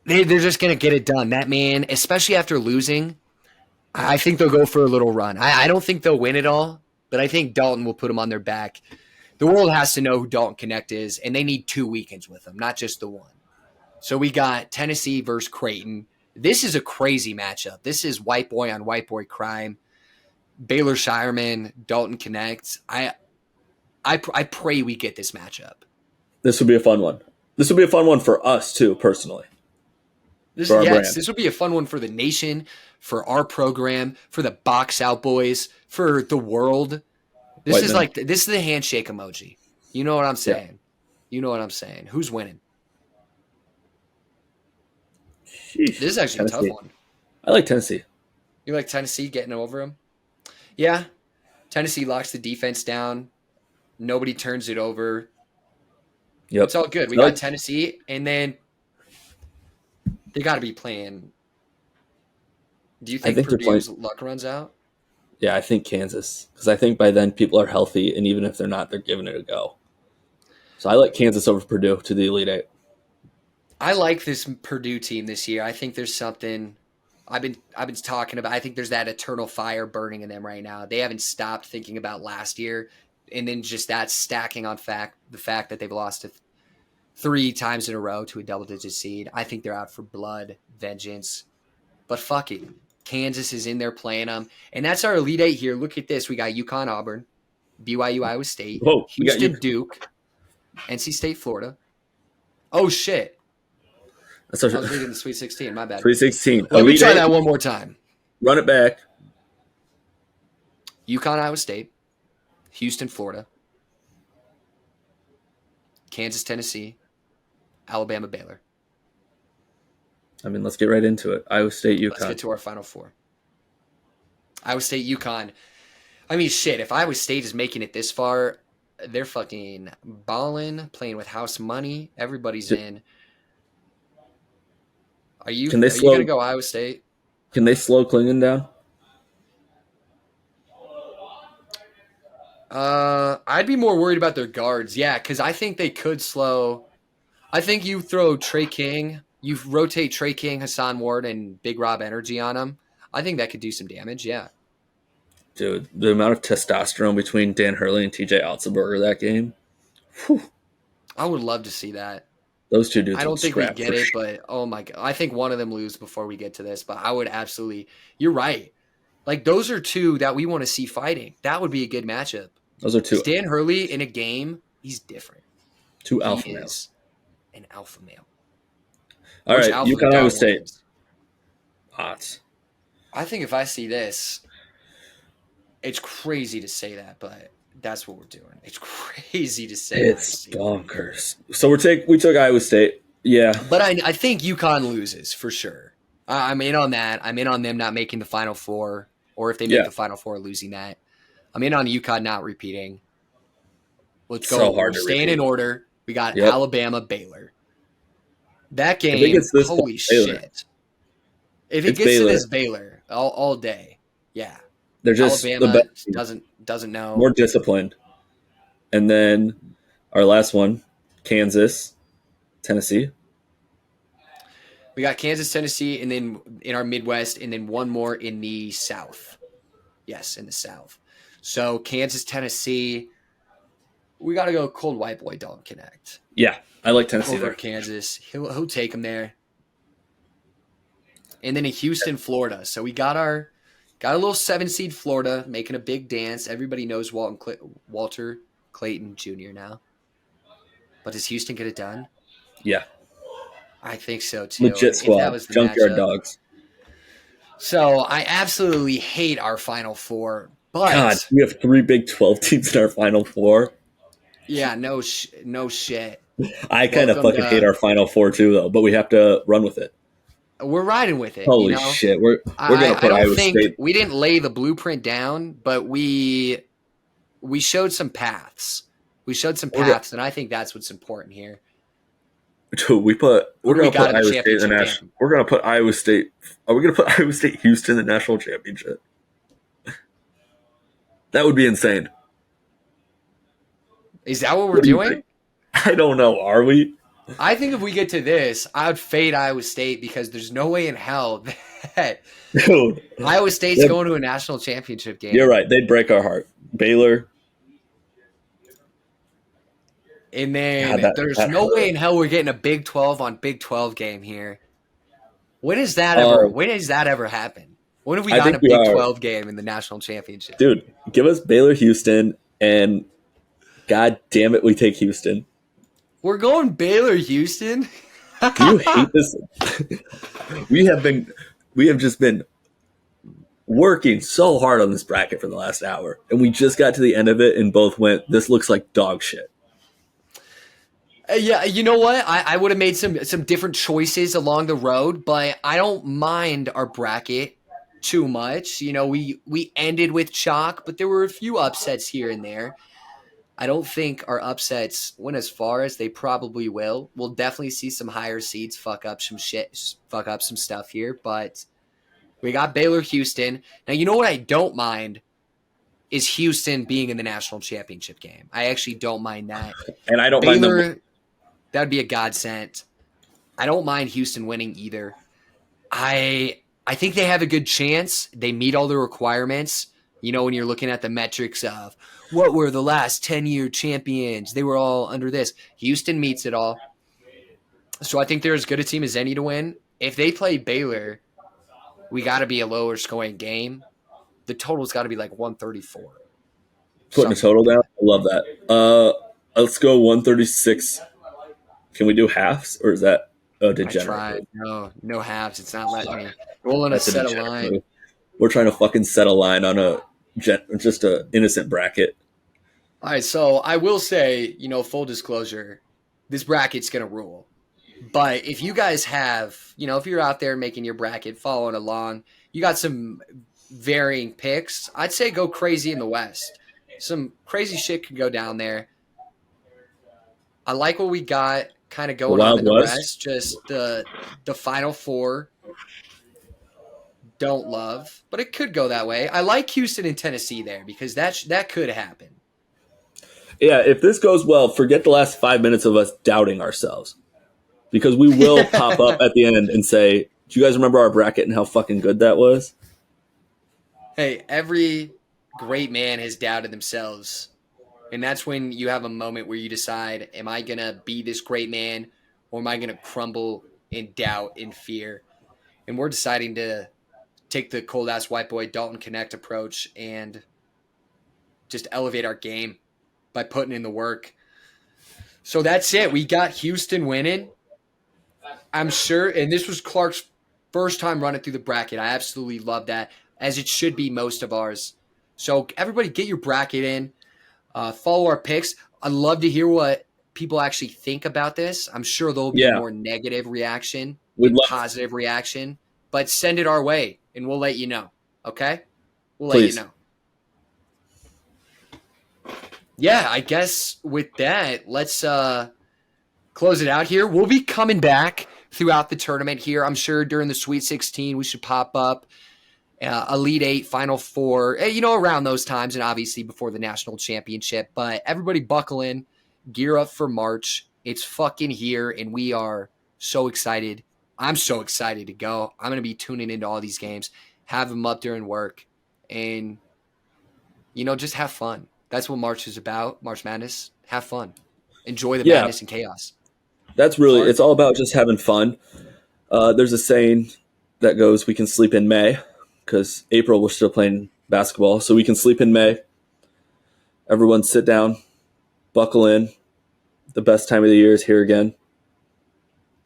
Speaker 1: They're just going to get it done. That man, especially after losing, I think they'll go for a little run. I don't think they'll win it all, but I think Dalton will put them on their back. The world has to know who Dalton Connect is, and they need 2 weekends with him, not just the one. So we got Tennessee versus Creighton. This is a crazy matchup. This is white boy on white boy crime. Baylor Shireman, Dalton Connect. I pray we get this matchup.
Speaker 2: This would be a fun one. This would be a fun one for us too, personally.
Speaker 1: This
Speaker 2: brand.
Speaker 1: this would be a fun one for the nation, for our program, for the Box Out Boys, for the world. This is the handshake emoji. You know what I'm saying? Yeah. You know what I'm saying? Who's winning?
Speaker 2: Sheesh.
Speaker 1: This is actually
Speaker 2: Tennessee.
Speaker 1: a tough one.
Speaker 2: I like Tennessee.
Speaker 1: You like Tennessee getting over them? Yeah. Tennessee locks the defense down. Nobody turns it over.
Speaker 2: Yep.
Speaker 1: It's all good. We got Tennessee, and then they got to be playing. Do you think Purdue's luck runs out?
Speaker 2: Yeah, I think Kansas. Because I think by then people are healthy, and even if they're not, they're giving it a go. So I like Kansas over Purdue to the Elite Eight.
Speaker 1: I like this Purdue team this year. I think there's something I've been talking about. I think there's that eternal fire burning in them right now. They haven't stopped thinking about last year, and then just that stacking on the fact that they've lost 3 times in a row to a double-digit seed. I think they're out for blood, vengeance. But fuck it. Kansas is in there playing them. And that's our Elite Eight here. Look at this. We got UConn, Auburn, BYU, Iowa State, Houston, Duke, NC State, Florida. Oh, shit. I was reading the Sweet 16. My bad.
Speaker 2: Sweet 16.
Speaker 1: Let me try that one more time.
Speaker 2: Run it back.
Speaker 1: UConn, Iowa State, Houston, Florida, Kansas, Tennessee, Alabama, Baylor.
Speaker 2: I mean, let's get right into it. Iowa State, UConn.
Speaker 1: Let's get to our Final Four. Iowa State, UConn. I mean, shit, if Iowa State is making it this far, they're fucking balling, playing with house money. Everybody's in. Are you going to go Iowa State?
Speaker 2: Can they slow Klingon down?
Speaker 1: I'd be more worried about their guards. Yeah, because I think they could slow. I think you throw Trey King, you rotate Trey King, Hassan Ward, and Big Rob Energy on them. I think that could do some damage, yeah.
Speaker 2: Dude, the amount of testosterone between Dan Hurley and TJ Otzelberger that game. Whew.
Speaker 1: I would love to see that.
Speaker 2: Those two dudes.
Speaker 1: I don't think we get it, but oh my God. I think one of them lose before we get to this, but I would absolutely. You're right. Like, those are two that we want to see fighting. That would be a good matchup.
Speaker 2: Those are two.
Speaker 1: Dan Hurley in a game, he's different.
Speaker 2: Two alpha males.
Speaker 1: An alpha male.
Speaker 2: All right, UConn, Iowa State. Hot.
Speaker 1: I think if I see this, it's crazy to say that, but that's what we're doing. It's crazy to say.
Speaker 2: It's bonkers. So we took Iowa State. Yeah.
Speaker 1: But I think UConn loses for sure. I'm in on that. I'm in on them not making the Final Four, or if they make the Final Four, losing that. I'm in on UConn not repeating. Let's go.
Speaker 2: So
Speaker 1: Staying in order. We got Alabama, Baylor. That game, holy shit. If it gets to this, Baylor all day. Yeah.
Speaker 2: They're just
Speaker 1: Alabama
Speaker 2: the best.
Speaker 1: doesn't know.
Speaker 2: More disciplined. And then our last one, Kansas, Tennessee.
Speaker 1: We got Kansas, Tennessee, and then in our Midwest, and then one more in the South. Yes, in the South. So Kansas, Tennessee. We got to go cold white boy Dalton Connect.
Speaker 2: Yeah, I like Tennessee
Speaker 1: over
Speaker 2: there.
Speaker 1: Kansas. He'll take him there. And then in Houston, Florida. So we got a little 7-seed Florida making a big dance. Everybody knows Walter Clayton Jr. now. But does Houston get it done?
Speaker 2: Yeah.
Speaker 1: I think so too.
Speaker 2: Legit squad. That was the Junkyard matchup. Dogs.
Speaker 1: So I absolutely hate our Final Four,
Speaker 2: God,
Speaker 1: But
Speaker 2: we have 3 Big 12 teams in our Final Four.
Speaker 1: yeah, no shit.
Speaker 2: I kind of
Speaker 1: Welcome
Speaker 2: fucking hate
Speaker 1: to.
Speaker 2: our Final Four too, though. But we have to run with it.
Speaker 1: We're riding with it.
Speaker 2: Holy shit, we're gonna
Speaker 1: I
Speaker 2: put
Speaker 1: don't
Speaker 2: Iowa
Speaker 1: think
Speaker 2: State.
Speaker 1: we didn't lay the blueprint down, but we showed some paths. We showed some
Speaker 2: We're
Speaker 1: paths, and I think that's what's important here.
Speaker 2: Dude,
Speaker 1: Who
Speaker 2: we're
Speaker 1: do we
Speaker 2: gonna
Speaker 1: got
Speaker 2: put
Speaker 1: in the
Speaker 2: Iowa State in the
Speaker 1: championship
Speaker 2: national.
Speaker 1: game?
Speaker 2: We're gonna put Iowa State. Are we gonna put Iowa State Houston in the national championship? That would be insane.
Speaker 1: Is that what we're
Speaker 2: What do you think?
Speaker 1: doing?
Speaker 2: I don't know. Are we?
Speaker 1: I think if we get to this, I would fade Iowa State because there's no way in hell that
Speaker 2: Dude,
Speaker 1: Iowa State's
Speaker 2: yeah,
Speaker 1: going to a national championship
Speaker 2: you're
Speaker 1: game.
Speaker 2: right. They'd break our heart. Baylor.
Speaker 1: And
Speaker 2: God,
Speaker 1: then
Speaker 2: that
Speaker 1: there's
Speaker 2: that
Speaker 1: no way
Speaker 2: hurt.
Speaker 1: in hell we're getting a Big 12 on Big 12 game here.
Speaker 2: Oh,
Speaker 1: When has that ever happened? When have we
Speaker 2: I
Speaker 1: gotten
Speaker 2: think
Speaker 1: a
Speaker 2: we
Speaker 1: Big
Speaker 2: are,
Speaker 1: 12 game in the national championship?
Speaker 2: dude. Give us Baylor, Houston, and God damn it, we take Houston.
Speaker 1: We're going Baylor Houston.
Speaker 2: Do you hate this? we have been, we have just been working so hard on this bracket for the last hour, and we just got to the end of it, and both went, "This looks like dog shit."
Speaker 1: Yeah, you know what? I would have made some different choices along the road, but I don't mind our bracket too much. You know, we ended with chalk, but there were a few upsets here and there. I don't think our upsets went as far as they probably will. We'll definitely see some higher seeds fuck up some stuff here, but we got Baylor Houston. Now, you know what I don't mind is Houston being in the national championship game. I actually don't mind that.
Speaker 2: And I don't mind them.
Speaker 1: Baylor, that'd be a godsend. I don't mind Houston winning either. I think they have a good chance. They meet all the requirements. You know, when you're looking at the metrics of what were the last 10-year champions, they were all under this. Houston meets it all. So I think they're as good a team as any to win. If they play Baylor, we got to be a lower scoring game. The total's got to be like 134.
Speaker 2: Putting a
Speaker 1: Something like
Speaker 2: total down.
Speaker 1: that.
Speaker 2: I love that. Let's go 136. Can we do halves, or is that a
Speaker 1: I
Speaker 2: degenerate
Speaker 1: tried.
Speaker 2: move?
Speaker 1: No halves. It's not letting me. Rolling a
Speaker 2: That's a
Speaker 1: set of
Speaker 2: degenerate
Speaker 1: line.
Speaker 2: move. We're trying to fucking set a line on just a innocent bracket.
Speaker 1: All right, so I will say, you know, full disclosure, this bracket's going to rule. But if you guys have, you know, if you're out there making your bracket, following along, you got some varying picks, I'd say go crazy in the West. Some crazy shit could go down there. I like what we got kind of
Speaker 2: The
Speaker 1: going on
Speaker 2: Wild
Speaker 1: in the
Speaker 2: West.
Speaker 1: West. Just the Final Four don't love, but it could go that way. I like Houston and Tennessee there because that could happen.
Speaker 2: Yeah, if this goes well, forget the last 5 minutes of us doubting ourselves. Because we will pop up at the end and say, "Do you guys remember our bracket and how fucking good that was?"
Speaker 1: Hey, every great man has doubted themselves. And that's when you have a moment where you decide, am I going to be this great man or am I going to crumble in doubt and fear? And we're deciding to take the cold ass white boy Dalton Connect approach and just elevate our game by putting in the work. So that's it. We got Houston winning. I'm sure, and this was Clark's first time running through the bracket. I absolutely love that, as it should be most of ours. So everybody get your bracket in. Follow our picks. I'd love to hear what people actually think about this. I'm sure there'll be
Speaker 2: Yeah,
Speaker 1: more negative reaction
Speaker 2: we'd
Speaker 1: than
Speaker 2: love.
Speaker 1: positive reaction, but send it our way and we'll let you know. Okay? We'll let you
Speaker 2: Please.
Speaker 1: know. Yeah, I guess with that, let's close it out here. We'll be coming back throughout the tournament here. I'm sure during the Sweet 16, we should pop up Elite Eight, Final Four, you know, around those times, and obviously before the national championship. But everybody buckle in, gear up for March. It's fucking here, and we are so excited. I'm so excited to go. I'm going to be tuning into all these games, have them up during work, and, you know, just have fun. That's what March is about, March Madness. Have fun. Enjoy the
Speaker 2: Yeah,
Speaker 1: madness and chaos.
Speaker 2: that's really.
Speaker 1: Clark?
Speaker 2: It's all about just having fun. There's a saying that goes, "We can sleep in May," because April we're still playing basketball, so we can sleep in May. Everyone, sit down, buckle in. The best time of the year is here again.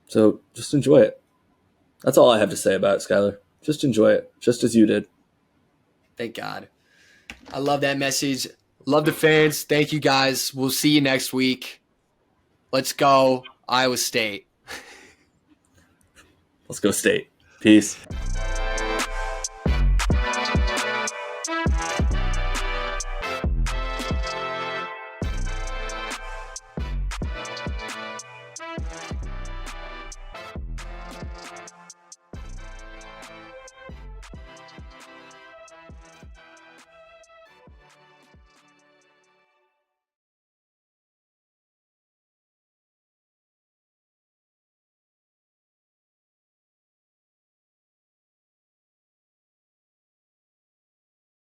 Speaker 2: So just enjoy it. That's all I have to say about it, Skylar. Just enjoy it, just as you did.
Speaker 1: Thank God. I love that message. Love the fans. Thank you guys. We'll see you next week. Let's go, Iowa State.
Speaker 2: Let's go State. Peace.